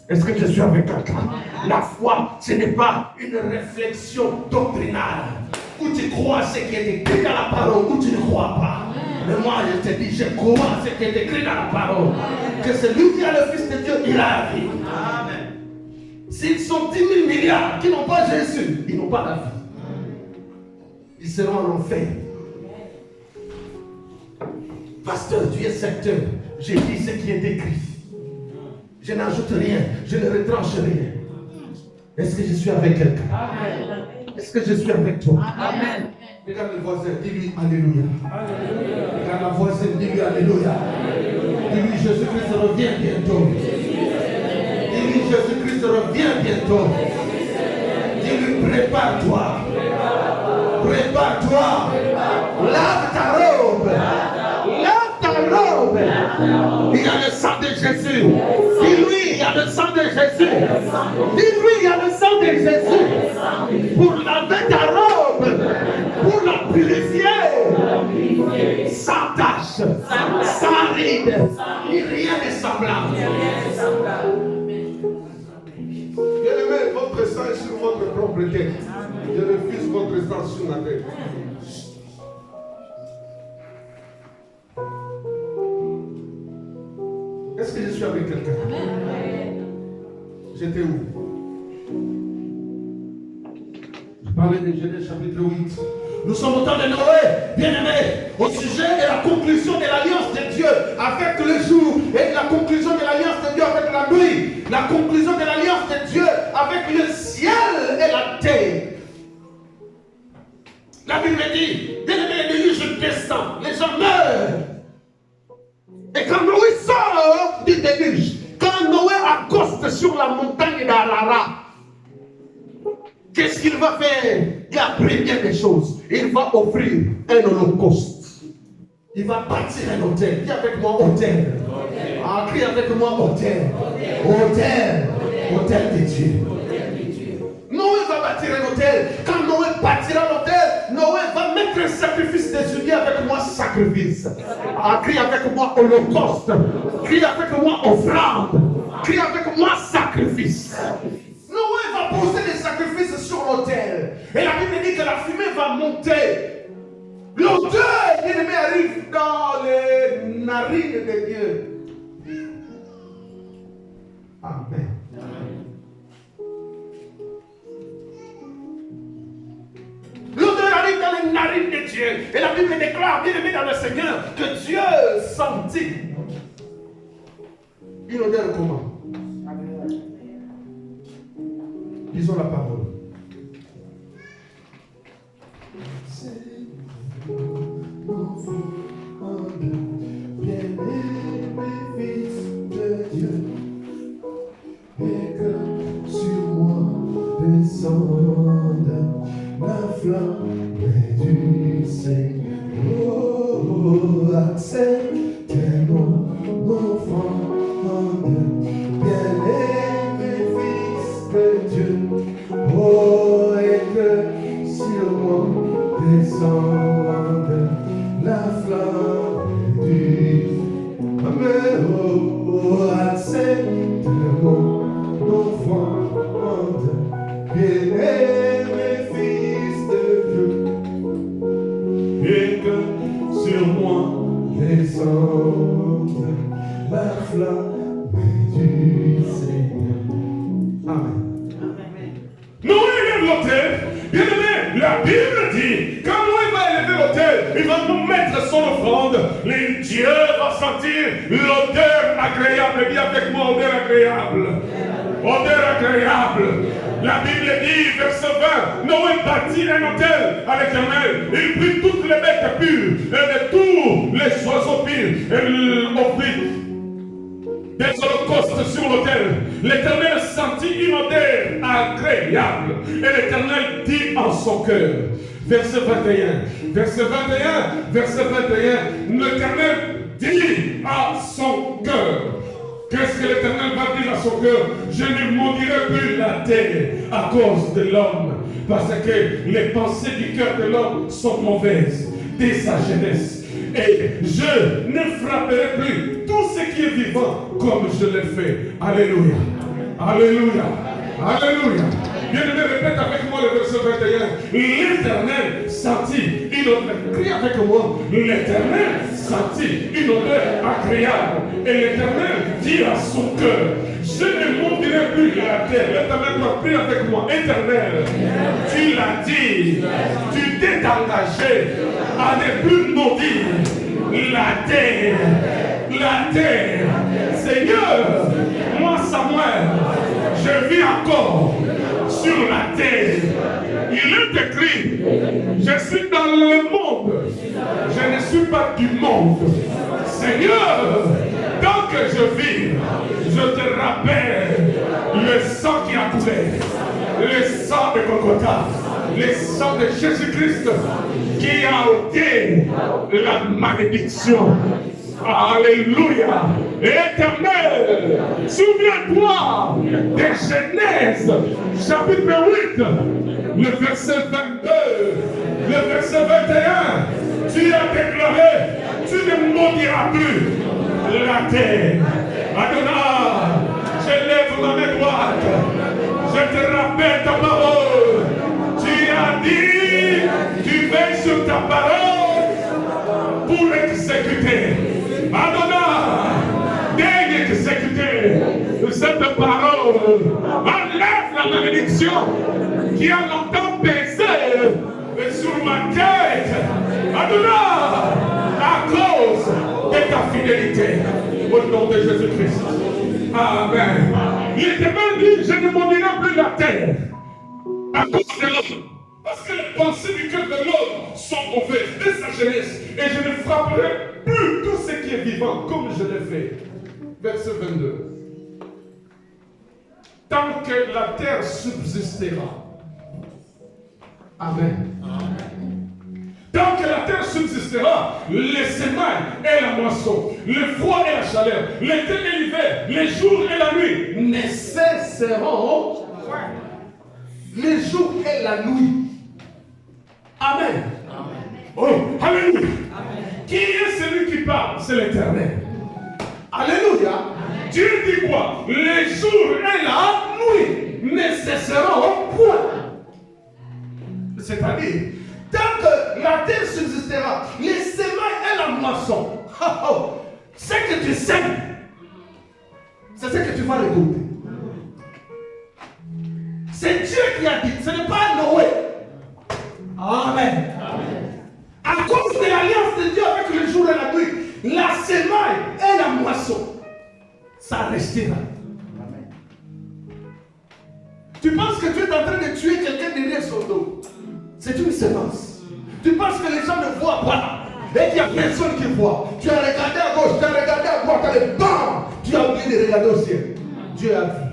Est-ce que je suis avec quelqu'un? La foi, ce n'est pas une réflexion doctrinale où tu crois ce qui est écrit dans la parole ou tu ne crois pas. Mais moi, je te dis, je crois ce qui est écrit dans la parole. Que celui qui a le Fils de Dieu, il a la vie. Amen. S'ils sont 10 000 milliards qui n'ont pas Jésus, ils n'ont pas la vie. Ils seront en enfer. Pasteur, tu es secteur. J'ai dit ce qui est écrit. Je n'ajoute rien, je ne retranche rien. Est-ce que je suis avec quelqu'un? Est-ce que je suis avec toi? Amen. Regarde le voisin, dis-lui Alléluia. Regarde la voisine, dis-lui Alléluia. Dis-lui Jésus-Christ revient bientôt. Dis-lui Jésus-Christ revient bientôt. Dis-lui prépare-toi. Prépare-toi. Lave ta robe. Lave ta robe. Il y a le sang de Jésus. Dis-lui, il y a le sang de Jésus. Dis-lui, il y a le sang de Jésus. Pour laver ta robe. Pour la purifier. Sans tache. Sans ride. Rien de semblable. Bien-aimé, votre sang est sur votre propre tête. Je refuse votre sang sur ma tête. Est-ce que je suis avec quelqu'un? J'étais où? Je parlais de Genèse chapitre 8. Nous sommes au temps de Noé, bien-aimés, au sujet de la conclusion de l'alliance de Dieu avec le jour et de la conclusion de l'alliance de Dieu avec la nuit. La conclusion de l'alliance de Dieu avec le ciel et la terre. La Bible dit, bien-aimés, les déluge descend, les gens meurent. Et quand Noé sort du déluge, quand Noé accoste sur la montagne d'Arara, qu'est-ce qu'il va faire? Il a pris bien des choses. Il va offrir un holocauste. Il va bâtir un hôtel. Dis avec moi hôtel. Ah, crie avec moi hôtel. Hôtel. Hôtel de Dieu. Noé va bâtir un hôtel. Quand Noé bâtira l'hôtel, Noé va mettre un sacrifice de Dieu avec moi sacrifice. Ah, crie avec moi holocauste. Crie avec moi offrande. Crie avec moi sacrifice. Noé va poser des sacrifices sur l'autel. Et la Bible dit que la fumée va monter. L'odeur, bien-aimé, arrive dans les narines de Dieu. Amen. L'odeur arrive dans les narines de Dieu. Et la Bible déclare, bien-aimé dans le Seigneur, que Dieu sentit une odeur comment? Disons la parole. flammes du Seigneur. Oh, acceptez-moi, mon enfant, bien-aimé fils de Dieu. Oh, et que sur moi descende la flamme du Amen. Oh, accepte-moi, mon enfant, bien-aimé fils de Dieu. Et que sur moi descende la flamme du Seigneur. Amen. Noé élève l'autel. Bien aimé, la Bible dit, quand Noé va élever l'autel, il va nous mettre son offrande. Les dieux vont sentir l'odeur agréable. Dis avec moi, odeur agréable. Odeur agréable. La Bible dit, verset 20, Noé bâtit un autel à l'Éternel. Il prit toutes les bêtes pures et de tous les oiseaux purs et offrit des holocaustes sur l'autel. L'Éternel sentit une odeur agréable. Et l'Éternel dit en son cœur, verset 21, verset 21, verset 21, l'Éternel dit à son cœur. Qu'est-ce que l'Éternel va dire à son cœur? Je ne maudirai plus la terre à cause de l'homme, parce que les pensées du cœur de l'homme sont mauvaises dès sa jeunesse. Et je ne frapperai plus tout ce qui est vivant comme je l'ai fait. Alléluia. Alléluia. Alléluia. Bien-aimé, répète avec moi le verset 21. L'Éternel sentit une odeur. Crie avec moi. L'Éternel sentit une odeur agréable. Et l'Éternel dit à son cœur, je ne maudirai plus la terre. L'Éternel doit prier avec moi. Éternel, tu l'as dit. Tu t'es engagé à ne plus maudire la terre. La terre. Seigneur, moi Samuel, je vis encore sur la terre. Il est écrit, je suis dans le monde, je ne suis pas du monde. Seigneur, tant que je vis, je te rappelle le sang qui a coulé, le sang de Golgotha, le sang de Jésus-Christ qui a ôté la malédiction. Alléluia. Éternel, souviens-toi de Genèse, chapitre 8, le verset 22, le verset 21. Tu as déclaré, tu ne maudiras plus la terre. Adonai, je lève ma main droite, je te rappelle ta parole. Tu as dit, tu veilles sur ta parole pour l'exécuter. Adonai, daigne exécuter cette parole. Enlève la malédiction qui a longtemps pesé sur ma tête. Adonai, à cause de ta fidélité. Au nom de Jésus-Christ. Amen. L'Éternel dit, je ne maudirai plus la terre à cause de l'homme. Parce que les pensées du cœur de l'homme sont mauvaises dès sa jeunesse. Et je ne frapperai plus tout ce qui est vivant comme je l'ai fait. Verset 22. Tant que la terre subsistera. Amen. Tant que la terre subsistera, les semailles et la moisson, le froid et la chaleur, l'été et l'hiver, les jours et la nuit ne cesseront. Les jours et la nuit. Amen. Amen. Oh, alléluia. Amen. Qui est celui qui parle? C'est l'Éternel. Alléluia. Amen. Dieu dit quoi? Les jours et la nuit ne cesseront point. C'est-à-dire, tant que la terre subsistera, les semailles et la moisson, ce que tu sèmes, c'est ce que tu vas récolter. C'est Dieu qui a dit, ce n'est pas Noé. Amen. Amen. À cause de l'alliance de Dieu avec le jour et la nuit, la semaille et la moisson, ça restera. Amen. Tu penses que tu es en train de tuer quelqu'un derrière son dos. C'est une sémence. Tu penses que les gens ne voient pas. Et qu'il n'y a personne qui voit. Tu as regardé à gauche, tu as regardé à droite, tu as les bam. Tu as oublié de regarder au ciel. Dieu a vu.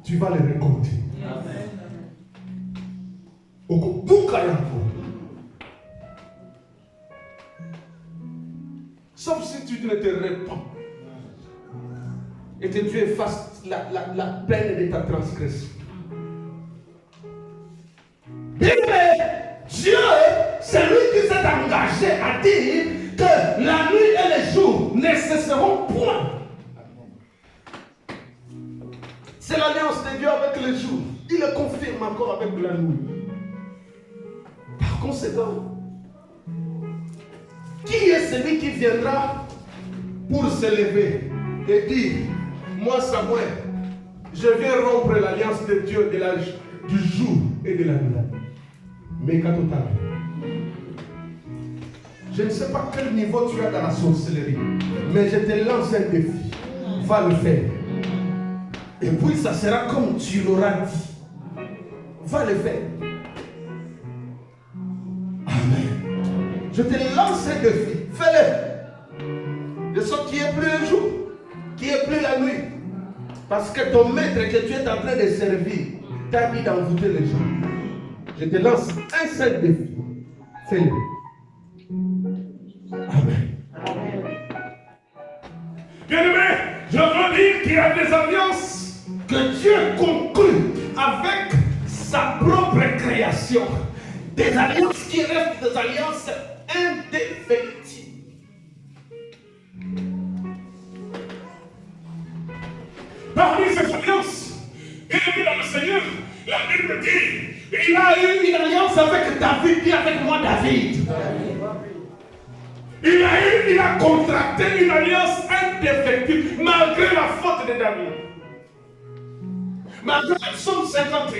Tu vas les récolter. Sauf si tu ne te répands et que Dieu efface la peine de ta transgression. Bien, Dieu, c'est lui qui s'est engagé à dire que la nuit et les jours ne cesseront point. C'est l'alliance de Dieu avec les jours. Il le confirme encore avec la nuit. Par conséquent, qui est celui qui viendra pour se lever et dire, moi Samuel, je viens rompre l'alliance de Dieu du jour et de la nuit. Mais qu'à total. Je ne sais pas quel niveau tu as dans la sorcellerie, mais je te lance un défi. Va le faire. Et puis ça sera comme tu l'auras dit. Va le faire. Amen. Je te lance un défi. Fais-le. De sorte qu'il n'y ait plus le jour, qu'il n'y ait plus la nuit. Parce que ton maître que tu es en train de servir t'a dit d'envoûter les gens. Je te lance un seul défi. Fais-le. Amen. Bien-aimé, je veux dire qu'il y a des alliances Que Dieu conclut avec sa propre création. Des alliances qui restent des alliances indéfectibles. Parmi ces alliances, bien-aimé dans le Seigneur, la Bible dit, il a eu Une alliance avec David, dis avec moi David. il a contracté une alliance indéfectible malgré la faute de David. Malgré le psaume 51.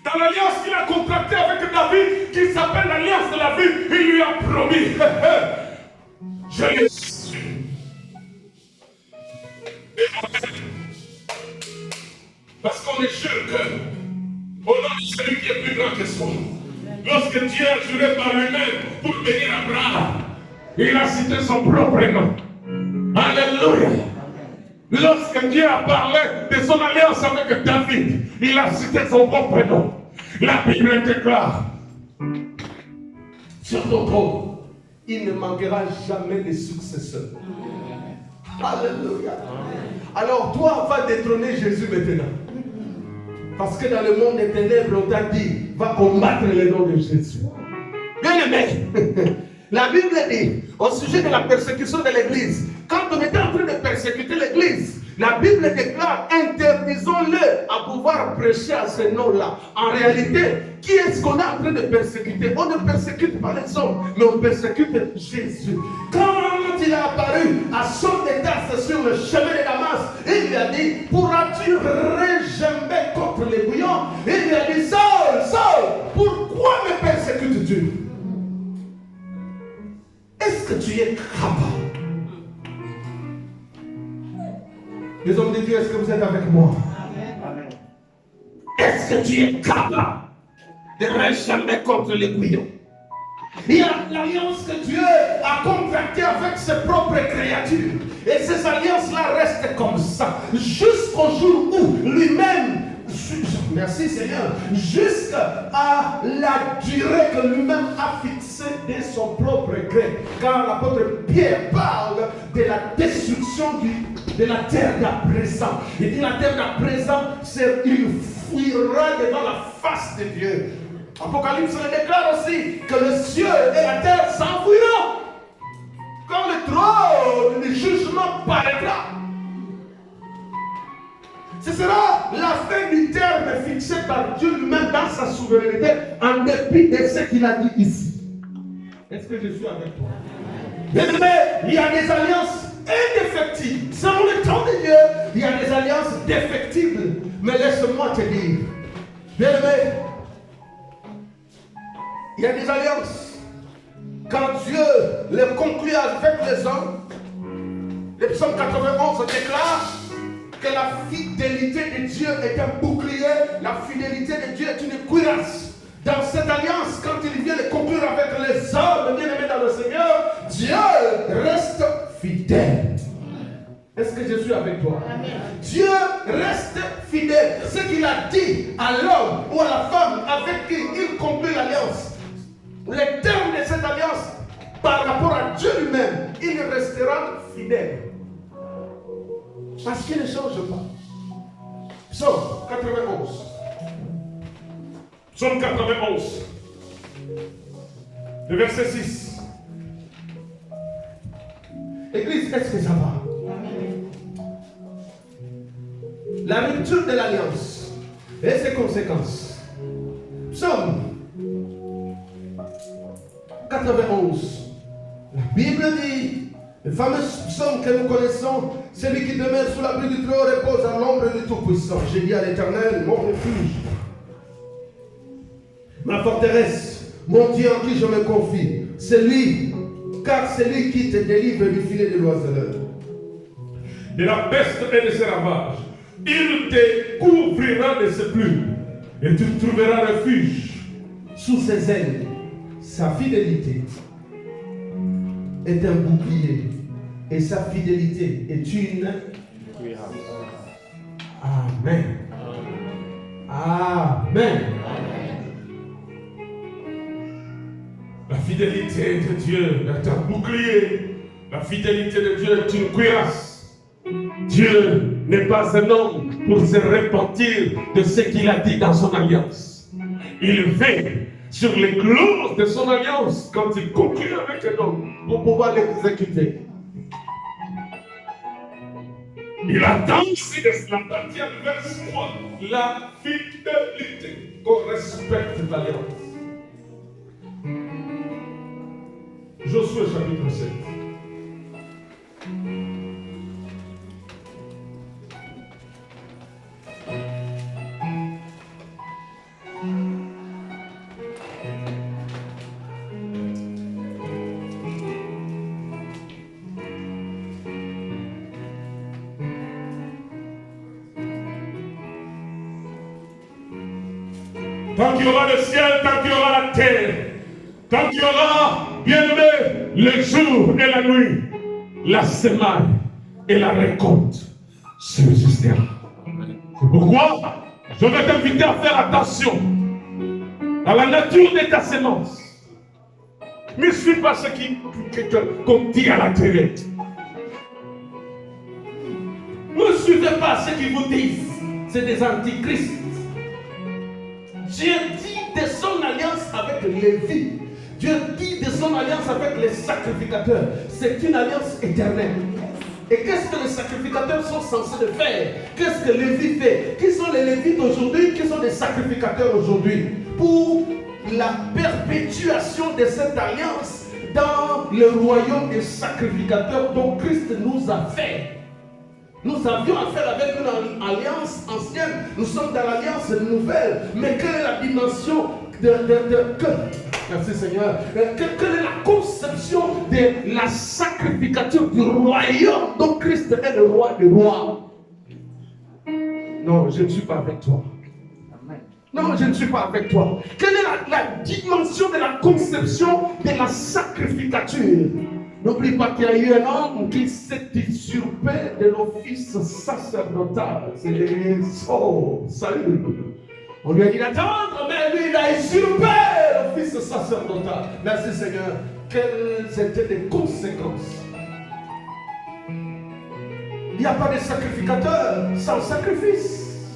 Dans l'alliance qu'il a contractée avec David, qui s'appelle l'alliance de la vie, il lui a promis, je l'ai su. Parce qu'on est sûr que, au nom de celui qui est plus grand que soi, lorsque Dieu a juré par lui-même pour bénir Abraham, il a cité son propre nom. Alléluia. Lorsque Dieu a parlé de son alliance avec David, il a cité son propre nom. La Bible déclare Sur ton trône, il ne manquera jamais de successeurs. Alléluia. Alors toi, va détrôner Jésus maintenant. Parce que dans le monde des ténèbres, on t'a dit, va combattre le nom de Jésus. Bien aimé, la Bible dit, au sujet de la persécution de l'Église, quand on était en train de persécuter l'Église, la Bible déclare, interdisons-le à pouvoir prêcher à ce nom-là. En réalité, qui est-ce qu'on est en train de persécuter? On ne persécute pas les hommes, mais on persécute Jésus. Quand il est apparu à Saul de Tarse sur le chemin de Damas, il lui a dit, pourras-tu regimber contre les bouillons? Il lui a dit, Saul, Saul, pourquoi me persécutes-tu? Est-ce que tu es capable? Les hommes de Dieu, est-ce que vous êtes avec moi? Amen. Est-ce que tu es capable de regimber contre les bouillons? Il y a l'alliance que Dieu a contractée avec ses propres créatures. Et ces alliances-là restent comme ça. Jusqu'au jour où lui-même, merci Seigneur, jusqu'à la durée que lui-même a fixée de son propre gré. Quand l'apôtre Pierre parle de la destruction de la terre d'à présent. Il dit la terre d'à présent, il fuira devant la face de Dieu. Apocalypse le déclare aussi que le ciel et la terre s'enfuiront quand le trône du jugement paraîtra. Ce sera la fin du terme fixé par Dieu lui-même dans sa souveraineté, en dépit de ce qu'il a dit ici. Est-ce que je suis avec toi? Bien-aimé, il y a des alliances indéfectibles. Selon le temps de Dieu, il y a des alliances défectibles. Mais laisse-moi te dire, bien-aimé, il y a des alliances. Quand Dieu les conclut avec les hommes, le psaume 91 déclare que la fidélité de Dieu est un bouclier, la fidélité de Dieu est une cuirasse. Dans cette alliance, quand il vient de conclure avec les hommes bien-aimés dans le Seigneur, Dieu reste fidèle. Est-ce que je suis avec toi? Amen. Dieu reste fidèle. Ce qu'il a dit à l'homme ou à la femme avec qui il conclut l'alliance, les termes de cette alliance, par rapport à Dieu lui-même, il restera fidèle. Parce qu'il ne change pas. Psaume 91. Psaume 91. Le verset 6. Église, est-ce que ça va? La rupture de l'alliance et ses conséquences. Psaume 91. La Bible dit, le fameux psaume que nous connaissons, celui qui demeure sous l'abri du trône repose à l'ombre du Tout-Puissant. J'ai dit à l'Éternel, mon refuge, ma forteresse, mon Dieu en qui je me confie, c'est lui, car c'est lui qui te délivre du filet de l'oiseleur. De la peste et de ses ravages, il te couvrira de ses plumes, et tu trouveras refuge. Sous ses ailes, sa fidélité est un bouclier, et sa fidélité est une... Amen. Amen. La fidélité de Dieu est un bouclier. La fidélité de Dieu est une cuirasse. Dieu n'est pas un homme pour se repentir de ce qu'il a dit dans son alliance. Il veille sur les clauses de son alliance quand il conclut avec un homme pour pouvoir l'exécuter. Il attend aussi de cela, dans le verset 3, la fidélité, qu'on respecte l'alliance. Josué chapitre 7. Tant qu'il y aura le ciel, tant qu'il y aura la terre, tant qu'il y aura, bien aimé, le jour et la nuit, la semaine et la récolte subsistera. C'est pourquoi je vais t'inviter à faire attention à la nature de ta sémence. Ne suis pas ce qu'on dit à la télé. Ne suivez pas ceux qui vous disent, c'est des antichrists. Dieu dit de son alliance avec Lévi. Dieu dit de son alliance avec les sacrificateurs. C'est une alliance éternelle. Et qu'est-ce que les sacrificateurs sont censés de faire? Qu'est-ce que Lévi fait? Qui sont les Lévites aujourd'hui? Qui sont les sacrificateurs aujourd'hui? Pour la perpétuation de cette alliance dans le royaume des sacrificateurs dont Christ nous a fait. Nous avions affaire avec une alliance ancienne, nous sommes dans l'alliance nouvelle. Mais quelle est la dimension merci Seigneur. Quelle est la conception de la sacrificature du royaume dont Christ est le roi des rois? Non, je ne suis pas avec toi. Non, je ne suis pas avec toi. Quelle est la dimension de la conception de la sacrificature? N'oublie pas qu'il y a eu un homme qui s'est usurpé de l'office sacerdotal. C'est l'église. Oh, salut. On lui a dit d'attendre, mais lui, il a usurpé l'office sacerdotal. Merci Seigneur. Quelles étaient les conséquences? Il n'y a pas de sacrificateur sans sacrifice.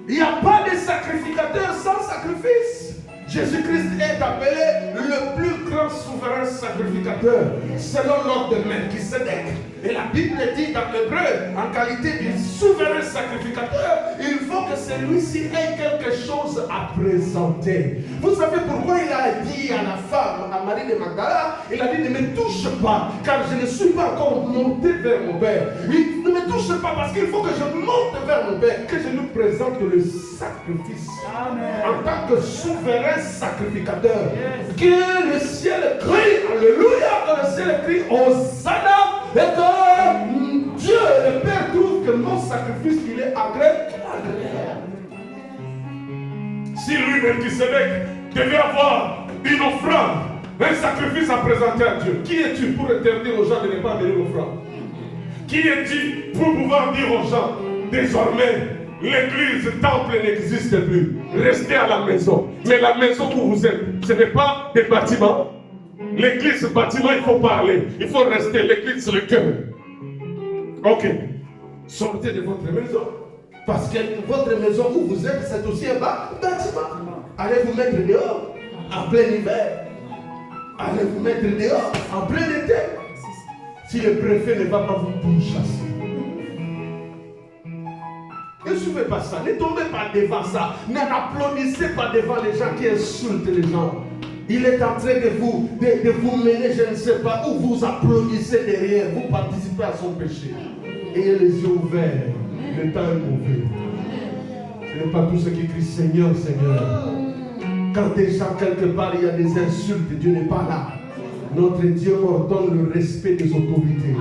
Il n'y a pas de sacrificateur sans sacrifice. Jésus-Christ est appelé le plus grand souverain sacrificateur selon l'ordre de Melchisédek. Et la Bible dit dans l'hébreu, en qualité de souverain sacrificateur, il faut que celui-ci ait quelque chose à présenter. Vous savez pourquoi il a dit à la femme, à Marie de Magdala, il a dit ne me touche pas, car je ne suis pas encore monté vers mon Père. Il ne me touche pas parce qu'il faut que je monte vers mon Père, que je lui présente le sacrifice. Amen. En tant que souverain sacrificateur. Yes. Que le ciel crie, alléluia, que le ciel crie, Hosanna, et que Dieu, le Père, trouve que mon sacrifice, il est agréable. Si lui, Melchisédek, devait avoir une offrande, un sacrifice à présenter à Dieu, qui es-tu pour interdire aux gens de ne pas amener l'offrande? Qui es-tu pour pouvoir dire aux gens, désormais, l'église, le temple n'existe plus. Restez à la maison. Mais la maison où vous êtes, ce n'est pas des bâtiments. L'église, bâtiment, il faut parler. Il faut rester. L'église, c'est le cœur. Ok. Sortez de votre maison. Parce que votre maison où vous êtes, c'est aussi un bâtiment. Allez vous mettre dehors en plein hiver. Allez vous mettre dehors en plein été. Si le préfet ne va pas vous pourchasser. Ne suivez pas ça. Ne tombez pas devant ça. N'applaudissez pas devant les gens qui insultent les gens. Il est en train de vous mener, je ne sais pas, où vous applaudissez derrière. Vous participez à son péché. Ayez les yeux ouverts. Le temps est mauvais. Ce n'est pas tout ce qui crie Seigneur, Seigneur. Quand déjà quelque part il y a des insultes, Dieu n'est pas là. Notre Dieu ordonne le respect des autorités.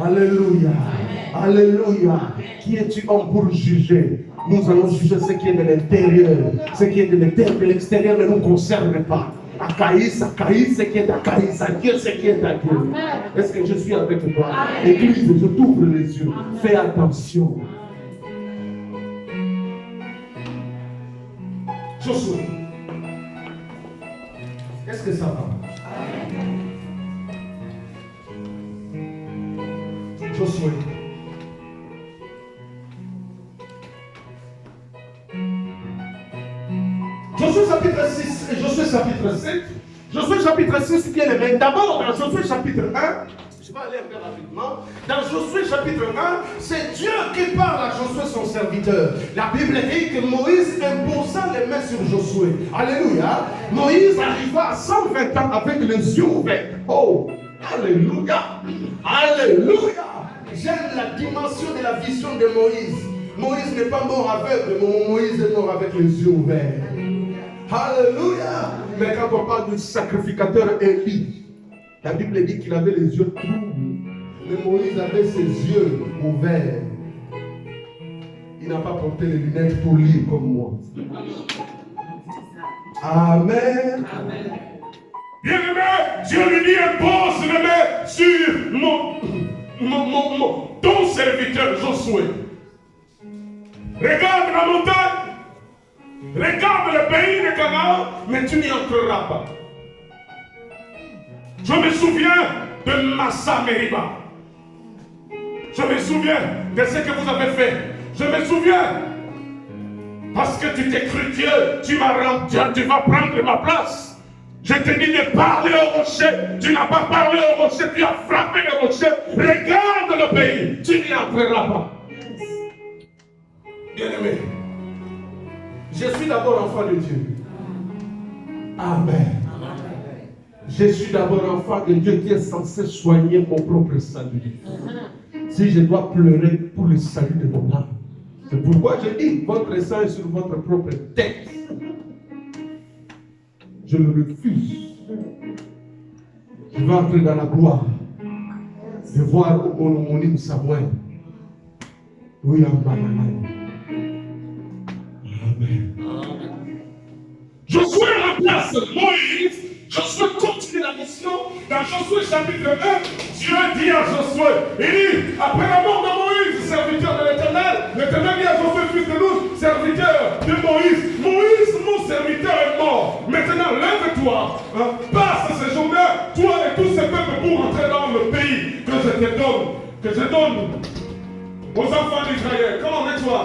Alléluia. Alléluia. Qui es-tu homme pour juger? Nous allons juger ce qui est de l'intérieur. Ce qui est de l'extérieur ne nous concerne pas. Acaïs, ce qui est d'Acaïs, à Dieu, ce qui est à Dieu. Est-ce que je suis avec toi? Église, je t'ouvre les yeux. Fais attention. Josué, est-ce que ça va? Josué. Josué chapitre 6 et Josué chapitre 7. Josué chapitre 6, bien aimé. D'abord, dans Josué chapitre 1, je vais aller un peu rapidement. Dans Josué chapitre 1, c'est Dieu qui parle à Josué, son serviteur. La Bible dit que Moïse imposa les mains sur Josué. Alléluia. Moïse arriva à 120 ans avec les yeux ouverts. Oh, alléluia. Alléluia. J'aime la dimension de la vision de Moïse. Moïse n'est pas mort aveugle, mais Moïse est mort avec les yeux ouverts. Alléluia. Mais quand on parle du sacrificateur Élie, la Bible dit qu'il avait les yeux troubles. Mais Moïse avait ses yeux ouverts. Il n'a pas porté les lunettes pour lire comme moi. Amen. Amen. Bien-aimé, Dieu lui dit impose les mains sur ton serviteur Josué. Regarde la montagne. Regarde le pays de Canaan, mais tu n'y entreras pas. Je me souviens de Massa Meriba. Je me souviens de ce que vous avez fait. Je me souviens. Parce que tu t'es cru Dieu, tu vas prendre ma place. Je te dis de parler au rocher. Tu n'as pas parlé au rocher, tu as frappé le rocher. Regarde le pays, tu n'y entreras pas. Bien-aimé, je suis d'abord enfant de Dieu. Amen. Je suis d'abord enfant de Dieu qui est censé soigner mon propre salut. Si je dois pleurer pour le salut de mon âme, c'est pourquoi je dis, votre sang est sur votre propre tête. Je le refuse. Je vais entrer dans la gloire de voir mon homonyme Samuel. Oui, Amen. Josué remplace Moïse. Josué continue la mission. Dans Josué chapitre 1, Dieu dit à Josué, il dit, après la mort de Moïse, serviteur de l'Éternel, l'Éternel dit à Josué, fils de Nun, serviteur de Moïse, Moïse, mon serviteur est mort. Maintenant, lève-toi, passe ce jour-là, toi et tous ces peuples pour entrer dans le pays que je donne aux enfants d'Israël. Comment mets-toi?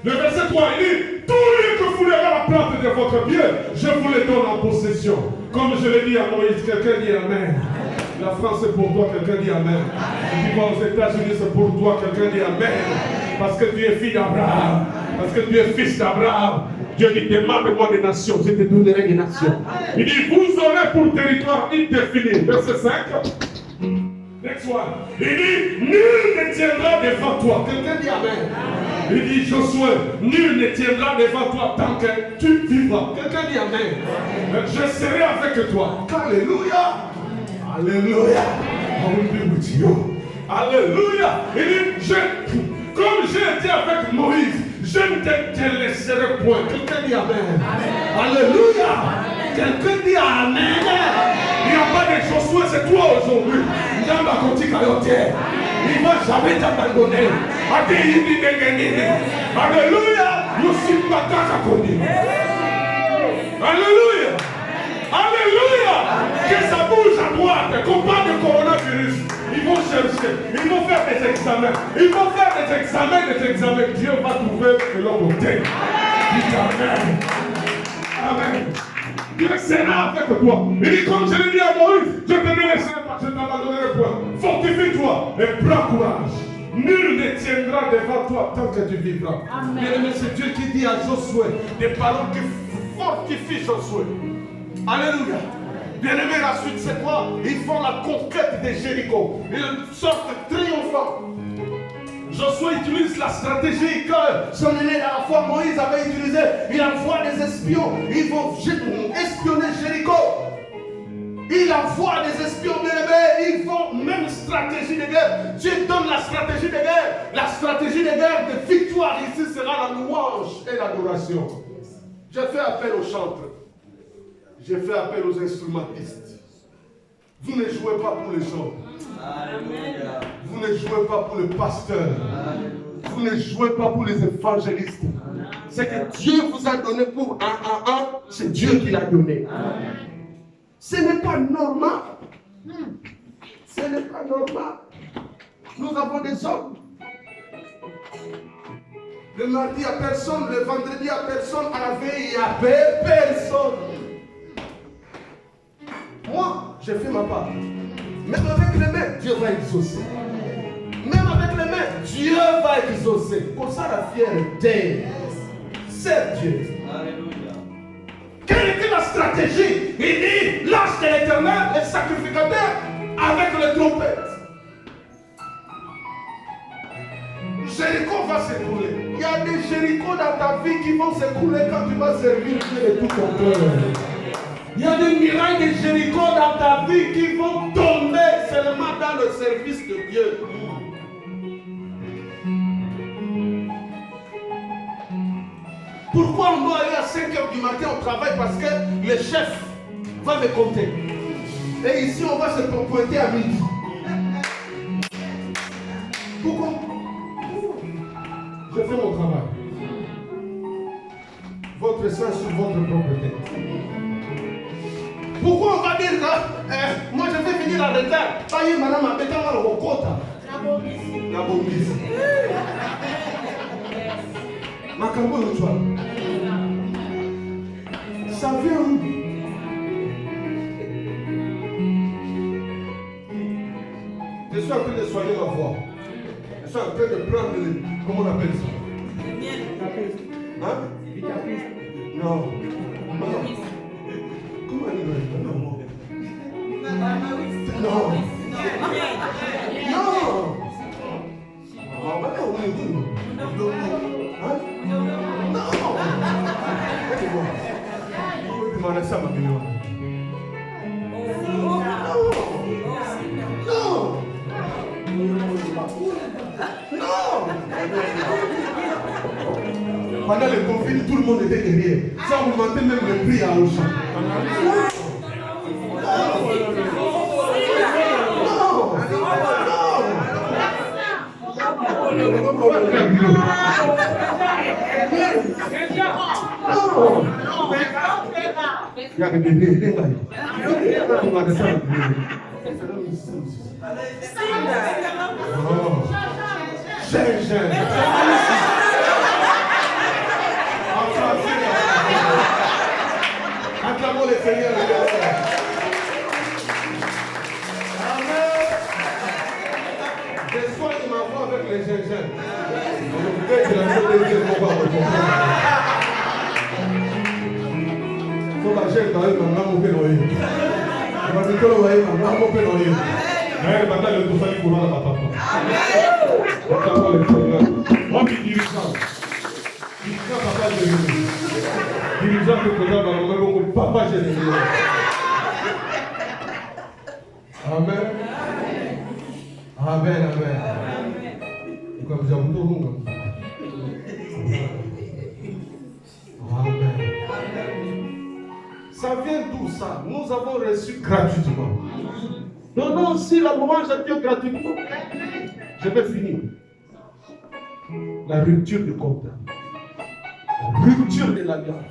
Le verset 3, il dit, tout lieu que vous à la plante de votre pied, je vous les donne en possession. Comme je l'ai dit à Moïse, quelqu'un dit Amen. La France c'est pour toi, quelqu'un dit Amen. Tu vas aux États-Unis, c'est pour toi, quelqu'un dit Amen. Parce que tu es fille d'Abraham. Parce que tu es fils d'Abraham. Dieu dit, demande-moi des nations, je te donnerai des nations. Il dit, vous aurez pour territoire indéfini. Verset 5. Next one. Il dit, nul ne tiendra devant toi. Quelqu'un dit Amen. Il dit, Josué, nul ne tiendra devant toi tant que tu vivras. Quelqu'un dit Amen. Je serai avec toi. Alléluia. Alléluia. I will be with you. Alléluia. Il dit, comme j'ai été avec Moïse, je ne te laisserai point. Quelqu'un dit Amen. Alléluia. Quelqu'un dit Amen. Il n'y a pas de Josué, c'est toi aujourd'hui. Nzambe akotika yo te. Il ne va jamais t'abandonner. Alléluia. Nous sommes pas à conduire. Alléluia. Alléluia. Que ça bouge à droite. Qu'on parle de coronavirus. Ils vont chercher. Ils vont faire des examens. Ils vont faire des examens. Dieu va trouver de leur côté. Dis Amen. Amen. Dieu sera avec toi. Il dit comme je l'ai dit à Moïse, je te laisserai pas, je t'abandonnerai point. Fortifie-toi et prends courage. Nul ne tiendra devant toi tant que tu vivras. Bien-aimé, c'est Dieu qui dit à Josué des paroles qui fortifient Josué. Alléluia. Bien-aimé, la suite c'est quoi? Ils font la conquête de Jéricho. Ils sortent triomphants. Josué utilise la stratégie que son aîné à la fois Moïse avait utilisée. Il envoie des espions. Ils vont espionner Jéricho. Il envoie des espions bien-aimés. Ils font même stratégie de guerre. Dieu donne la stratégie de guerre. La stratégie de guerre de victoire ici sera la louange et l'adoration. J'ai fait appel aux chantres. J'ai fait appel aux instrumentistes. Vous ne jouez pas pour les gens. Alléluia. Vous ne jouez pas pour le pasteur. Alléluia. Vous ne jouez pas pour les évangélistes. C'est que Dieu vous a donné pour un. C'est Dieu qui l'a donné. Ce n'est pas normal. Ce n'est pas normal. Nous avons des hommes. Le mardi à personne, le vendredi à personne, à la veille il n'y a personne. Moi, j'ai fait ma part. Même avec les mains, Dieu va exaucer. Même avec les mains, Dieu va exaucer. Pour ça, la fierté, c'est Dieu. Alléluia. Quelle était la stratégie? Il dit, l'ange de l'Éternel est sacrificateur avec les trompettes. Jéricho va s'écrouler. Il y a des Jéricho dans ta vie qui vont s'écrouler quand tu vas servir Dieu de tout ton cœur. Il y a des murailles de Jéricho dans ta vie qui vont tomber seulement dans le service de Dieu. Pourquoi on doit aller à 5 h du matin au travail? Parce que le chef va me compter. Et ici, on va se pointer à midi. Pourquoi? Je fais mon travail. Votre sang sur votre propre tête. Pourquoi on va dire que moi je vais venir en retard? Paye madame à Bétama le Rokota. La bombise. Makambo le toit. Ça vient où? Je suis en train de soigner ma voix. Je suis en train de prendre le... Comment on appelle ça? Hein? Non. Non. Comment on dit non? Non. Non. On va dire au milieu. Hein? Non. Tu m'en as ça, ma gueule. Non. Non. Pendant le Covid, tout le monde était derrière. Ça augmentait même le prix à Auchan. Il y a des bébés, les gars. Acclamons le Seigneur. Amen. Des fois, il m'envoie avec les gingembre. Peut-être que la deuxième fois, on va faut que j'ai quand même un grand mot pénoï. On va dire que l'on va y avoir un mot pénoï. Mais maintenant, le tout fait pour la papa. Acclamons le Seigneur. Moi qui dirigeant. Dirigeant papa Jérémie. Dirigeant le président dans le même papa Jérémie. Amen. Amen, amen. Et comme vous avez tout le monde. Amen. Ça vient d'où ça? Nous avons reçu gratuitement. Donnons aussi la louange à Dieu gratuitement. Je vais finir. La rupture du contrat. La rupture de l'alliance.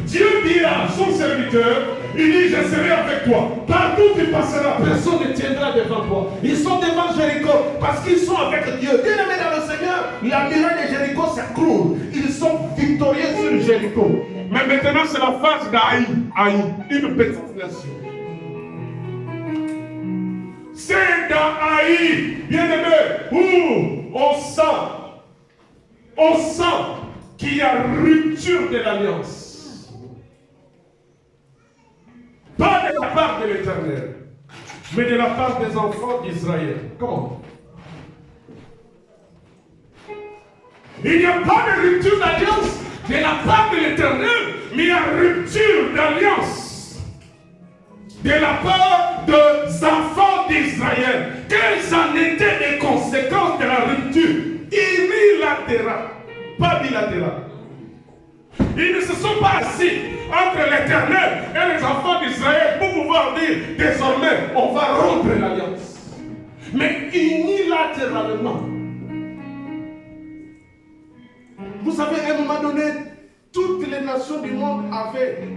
Dieu dit à son serviteur, il dit, je serai avec toi. Partout tu passeras, personne ne tiendra devant toi. Ils sont devant Jéricho parce qu'ils sont avec Dieu. Bien aimé dans le Seigneur, la muraille de Jéricho s'écroule. Ils sont victorieux sur Jéricho. Mais maintenant, c'est la phase d'Aï. Aïe, une petite nation. C'est dans Aïe, bien aimé, où on sent qu'il y a rupture de l'alliance. Pas de la part de l'Éternel, mais de la part des enfants d'Israël. Comment? Il n'y a pas de rupture d'alliance de la part de l'Éternel, mais il y a rupture d'alliance de la part des enfants d'Israël. Quelles en étaient les conséquences de la rupture? Unilatérale, pas bilatérale. Ils ne se sont pas assis entre l'Éternel et les enfants d'Israël pour pouvoir dire désormais on va rompre l'alliance. Mais unilatéralement. Vous savez, à un moment donné, toutes les nations du monde avaient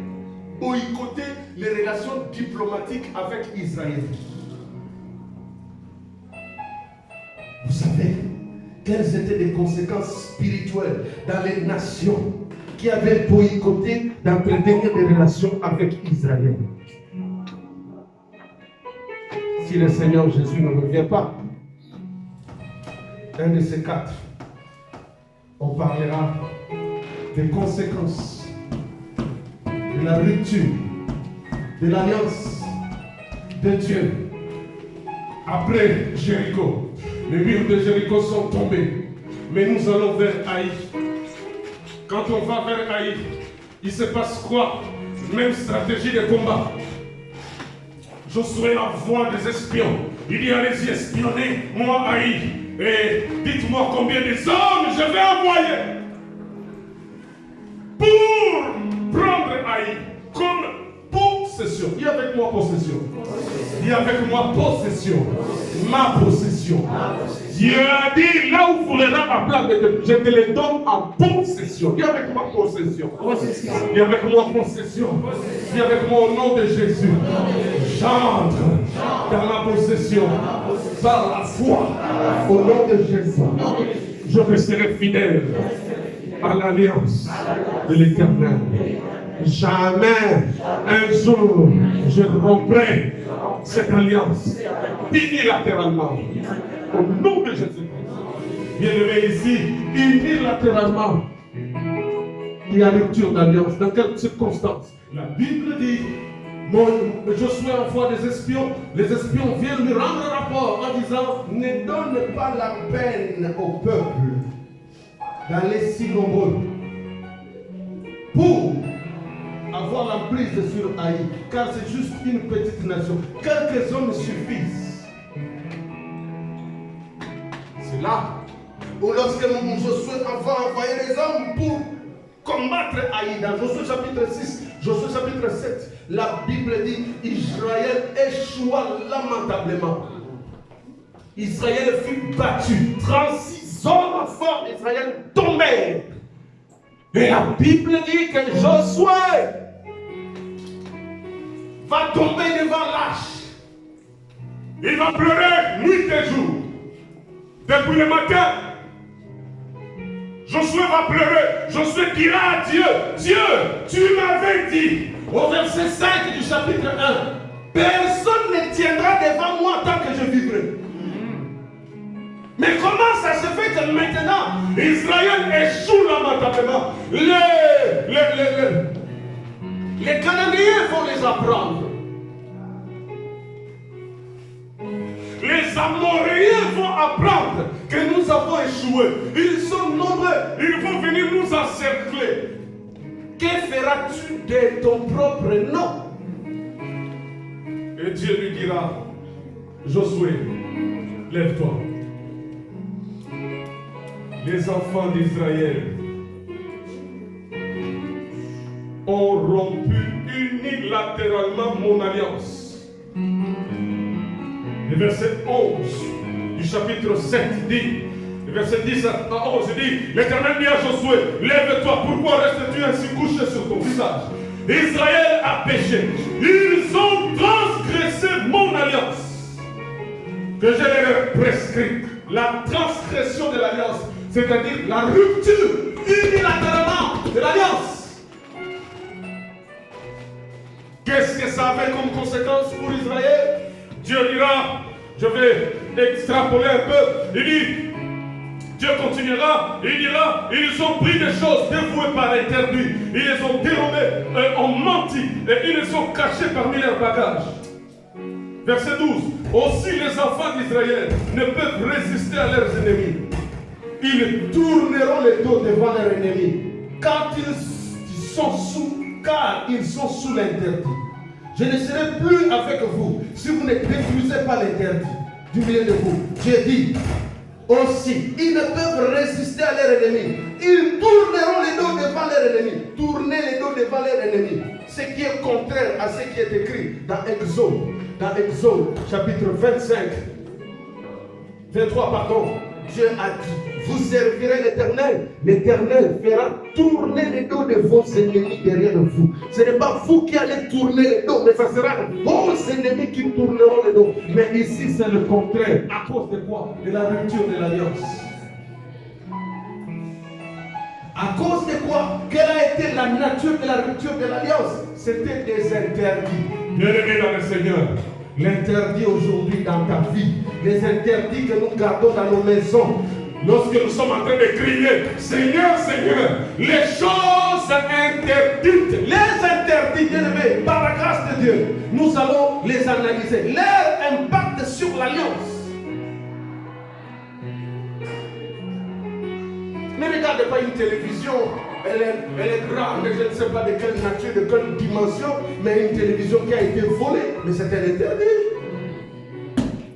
boycotté les relations diplomatiques avec Israël. Vous savez quelles étaient les conséquences spirituelles dans les nations qui avaient boycotté d'entretenir des relations avec Israël? Si le Seigneur Jésus ne revient pas, un de ces quatre, on parlera des conséquences de la rupture de l'alliance de Dieu. Après Jéricho, les murs de Jéricho sont tombés, mais nous allons vers Haï. Quand on va vers Haï, il se passe quoi? Même stratégie de combat. Josué envoie des espions. Il dit allez-y espionner moi Haï. Et dites-moi combien de hommes je vais envoyer pour prendre Haï comme possession. Dis avec moi possession. Dis avec moi possession. Ma possession. Dieu a dit là où vous voulez ma place, je te les donne en possession. Dis avec moi possession. Dis avec moi possession. Dis avec moi au nom de Jésus. J'entre dans ma possession par la foi au nom de Jésus. Je resterai fidèle à l'alliance de l'Éternel. Jamais un jour je romprai cette alliance unilatéralement au nom de Jésus-Christ. Bien aimé ici, unilatéralement, il y a rupture d'alliance. Dans quelles circonstances? La Bible dit, Josué envoie des espions, les espions viennent lui rendre rapport en disant, ne donne pas la peine au peuple d'aller si nombreux pour avoir l'emprise sur Haï, car c'est juste une petite nation. Quelques hommes suffisent. C'est là où lorsque Josué va envoyer les hommes pour combattre Haï, dans Josué chapitre 6, Josué chapitre 7, la Bible dit Israël échoua lamentablement. Israël fut battu. 36 hommes forts d'Israël tombèrent. Et la Bible dit que Josué va tomber devant l'âge. Il va pleurer nuit et jour. Depuis le matin, Josué va pleurer. Josué dira à Dieu, Dieu, tu m'avais dit, au verset 5 du chapitre 1, personne ne tiendra devant moi tant que je vivrai. Mais comment ça se fait que maintenant Israël échoue lamentablement? Les Cananéens vont les apprendre. Les Amoréens vont apprendre que nous avons échoué. Ils sont nombreux. Ils vont venir nous encercler. Que feras-tu de ton propre nom? Et Dieu lui dira, Josué, lève-toi. Les enfants d'Israël ont rompu unilatéralement mon alliance. Le verset 11 du chapitre 7 dit, le verset 10 à 11 dit, l'Éternel dit à Josué, lève-toi, pourquoi restes-tu ainsi couché sur ton visage? Israël a péché. Ils ont transgressé mon alliance que je leur ai prescrite. La transgression de l'alliance, c'est-à-dire la rupture unilatéralement de l'alliance. Qu'est-ce que ça avait comme conséquence pour Israël? Dieu dira, je vais extrapoler un peu, il dit, Dieu continuera, il dira, ils ont pris des choses dévouées par l'interdit, ils les ont dérobées, ont menti, et ils les ont cachées parmi leurs bagages. Verset 12, aussi les enfants d'Israël ne peuvent résister à leurs ennemis. Ils tourneront le dos devant leurs ennemis, car ils sont sous l'interdit. Je ne serai plus avec vous si vous ne détruisez pas l'interdit du milieu de vous. Dieu dit, aussi, ils ne peuvent résister à leurs ennemis. Ils tourneront les dos devant leurs ennemis. Tourner les dos devant leurs ennemis. Ce qui est contraire à ce qui est écrit dans Exode. Dans Exode, chapitre 23, pardon. Dieu a dit, vous servirez l'Éternel. L'Éternel fera tourner les dos de vos ennemis derrière vous. Ce n'est pas vous qui allez tourner les dos, mais ce sera vos ennemis qui tourneront les dos. Mais ici, c'est le contraire. À cause de quoi? De la rupture de l'alliance. À cause de quoi? Quelle a été la nature de la rupture de l'alliance? C'était des interdits. Bien-aimés dans le Seigneur, l'interdit aujourd'hui dans ta vie, les interdits que nous gardons dans nos maisons. Lorsque nous sommes en train de crier, Seigneur, Seigneur, les choses interdites, les interdits, bien-aimés, par la grâce de Dieu, nous allons les analyser. Leur impact sur l'alliance. Ne regardez pas une télévision, elle est grande, je ne sais pas de quelle nature, de quelle dimension, mais une télévision qui a été volée, mais c'est un interdit.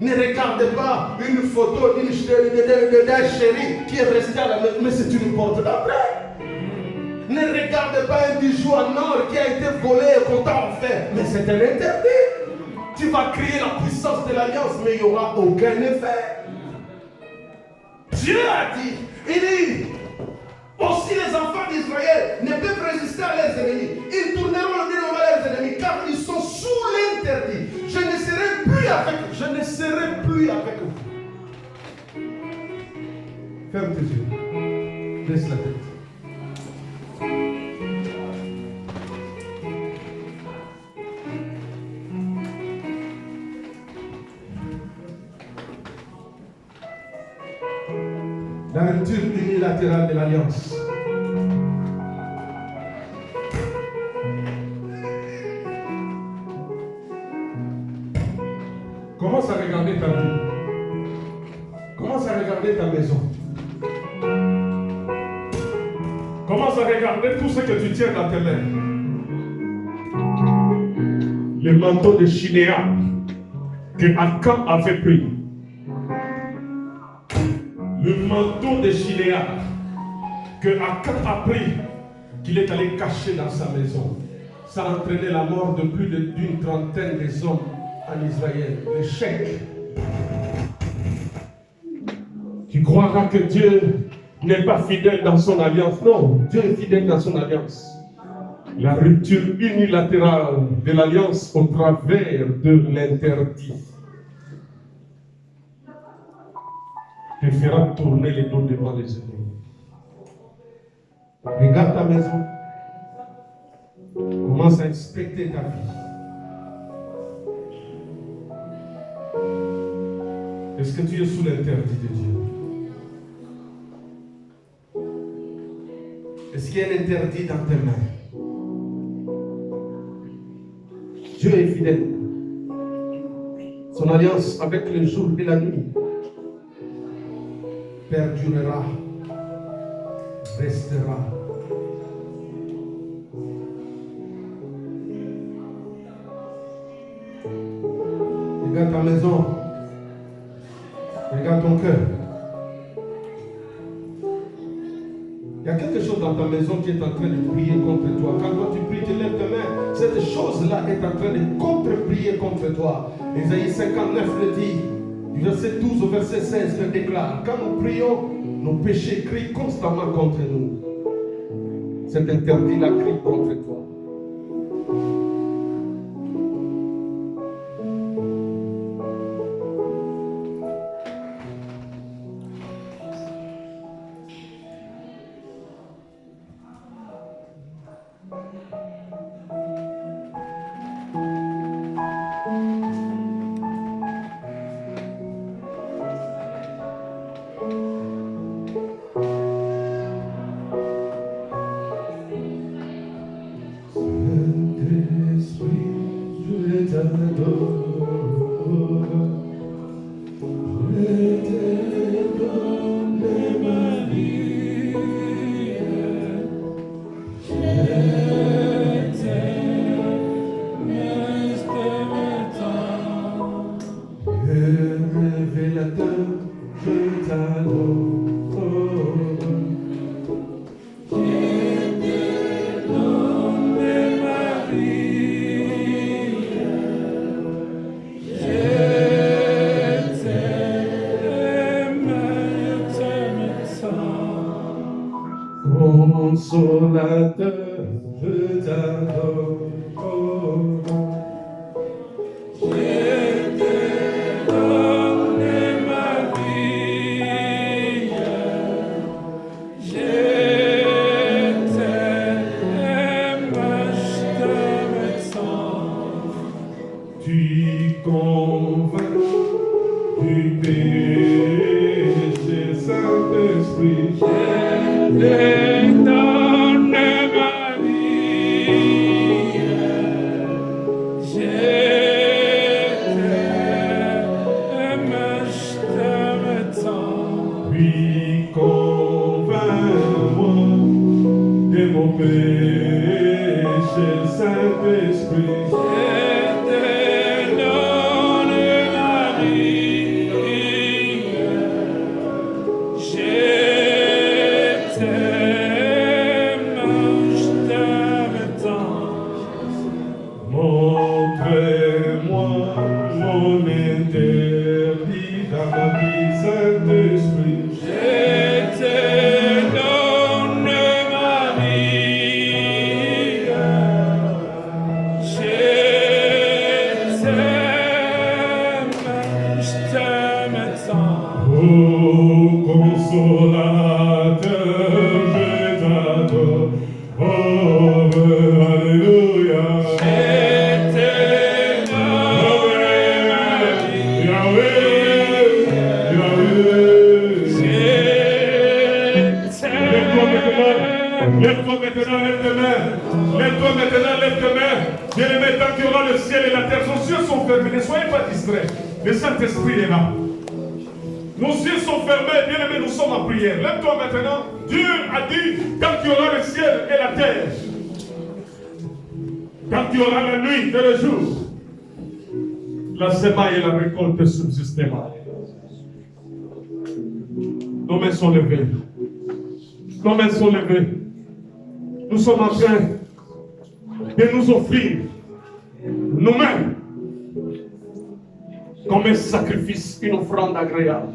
Ne regardez pas une photo d'un chéri qui est resté à la maison, mais c'est une porte d'après. Ne regardez pas un bijou en or qui a été volé et qu'on t'a offert, mais c'est un interdit. Tu vas crier la puissance de l'alliance, mais il n'y aura aucun effet. Dieu a dit, il dit, aussi les enfants d'Israël ne peuvent résister à leurs ennemis. Ils tourneront le dos devant leurs ennemis, car ils sont sous l'interdit. Je ne serai plus avec vous. Je ne serai plus avec vous. Ferme tes yeux. Laisse la tête. La rupture unilatérale de l'alliance. Commence à regarder ta vie. Commence à regarder ta maison. commence à regarder tout ce que tu tiens dans tes mains. Le manteau de Shinéa que Akan avait pris. Le manteau de Shinéa que Akan a pris, qu'il est allé cacher dans sa maison. Ça a entraîné la mort de plus d'une trentaine des hommes en Israël. L'échec. Tu croiras que Dieu n'est pas fidèle dans son alliance. Non, Dieu est fidèle dans son alliance. La rupture unilatérale de l'alliance au travers de l'interdit te fera tourner les dos devant les ennemis. Regarde ta maison. Commence à inspecter ta vie. Est-ce que tu es sous l'interdit de Dieu? Est-ce qu'il y a un interdit dans tes mains? Dieu est fidèle. Son alliance avec le jour et la nuit perdurera, restera. Regarde ta maison. Regarde ton cœur. Il y a quelque chose dans ta maison qui est en train de prier contre toi. Quand toi tu pries, tu lèves tes mains. Cette chose-là est en train de contre-prier contre toi. Ésaïe 59 le dit. Du verset 12 au verset 16 le déclare. Quand nous prions, nos péchés crient constamment contre nous. Cet interdit-là crie contre toi. Consolateur, je t'adore. Je te donne ma vie. Je t'aime, je te sens. Tu convaincs du péché, Saint-Esprit. Je te donne ma vie, je t'aime tant. Puis convainc-moi de mon péché, Saint-Esprit. Le Saint-Esprit est là. Nos yeux sont fermés, bien aimés, nous sommes en prière. Lève-toi maintenant. Dieu a dit, quand il y aura le ciel et la terre, quand il y aura la nuit et le jour, la semaille et la récolte subsisteront. Nos mains sont levées. Nos mains sont levées. Nous sommes en train de nous offrir nous-mêmes comme un sacrifice, une offrande agréable.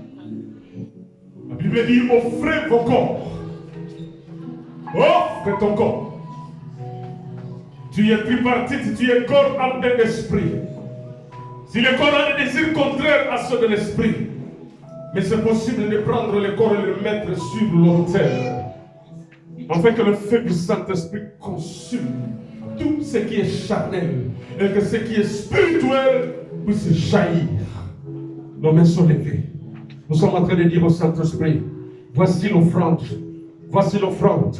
La Bible dit, offrez vos corps. Offre ton corps. Tu es tripartite, tu es corps, âme et esprit. Si le corps a des désirs contraires à ceux de l'esprit, mais c'est possible de prendre le corps et le mettre sur l'autel, afin que le feu du Saint-Esprit consume tout ce qui est charnel et que ce qui est spirituel puisse jaillir. Nos mains sont levées. Nous sommes en train de dire au Saint-Esprit, voici l'offrande, voici l'offrande,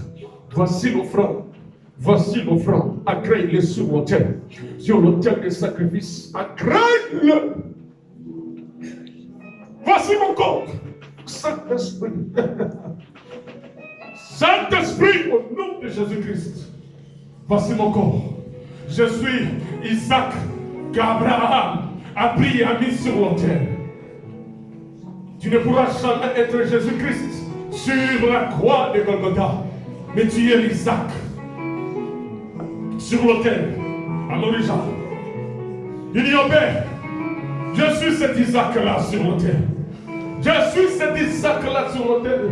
voici l'offrande, voici l'offrande. Agrée-le sur l'autel des sacrifices. Agrée-le. Voici mon corps. Saint-Esprit. Saint-Esprit, au nom de Jésus-Christ. Voici mon corps. Je suis Isaac qu'Abraham a pris et a mis sur l'autel. Tu ne pourras jamais être Jésus-Christ sur la croix de Golgotha. mais tuer Isaac sur l'autel à l'origine. Il dit au Père, je suis cet Isaac-là sur l'autel. Je suis cet Isaac-là sur l'autel.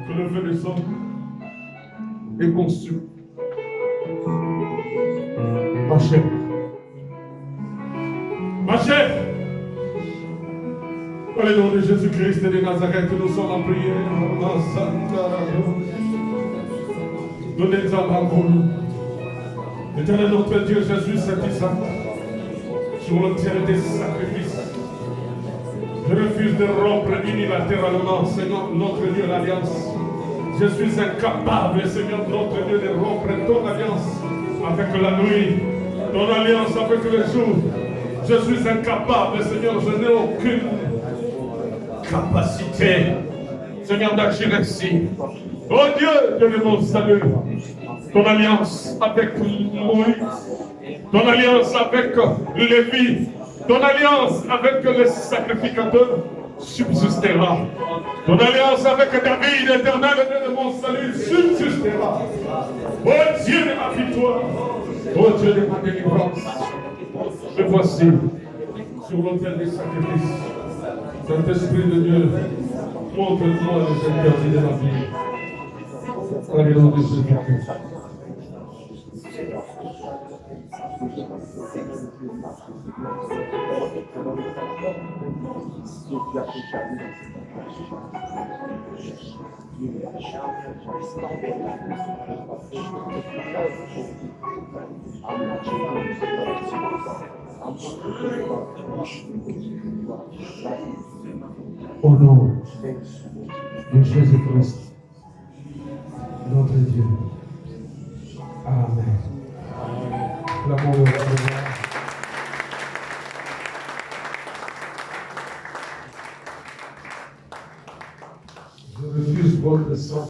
Que le feu descende et consume. Ma chère. Ma chère. Par le nom de Jésus-Christ et de Nazareth, nous sommes en prière. Donnez-nous la parole. Éternel notre Dieu, Jésus, cet Isaac, sur l'autel des sacrifices. Je refuse de rompre unilatéralement, Seigneur, notre Dieu, l'alliance. Je suis incapable, Seigneur, notre Dieu, de rompre ton alliance avec la nuit, ton alliance avec le jour. Je suis incapable, Seigneur, je n'ai aucune capacité, Seigneur, d'agir ainsi. Oh Dieu, Dieu de mon salut, ton alliance avec Moïse, ton alliance avec Lévi, ton alliance avec le sacrificateur subsistera. Ton alliance avec David, éternel Dieu de mon salut, subsistera. Oh Dieu de ma victoire, oh Dieu de ma délivrance, me voici sur l'autel des sacrifices. Saint-Esprit de Dieu, montre-moi les interdits de la vie. Par le nom de Jésus-Christ. Au nom de Jésus-Christ, notre Dieu. Amen. L'amour de Dieu. Je refuse votre sang.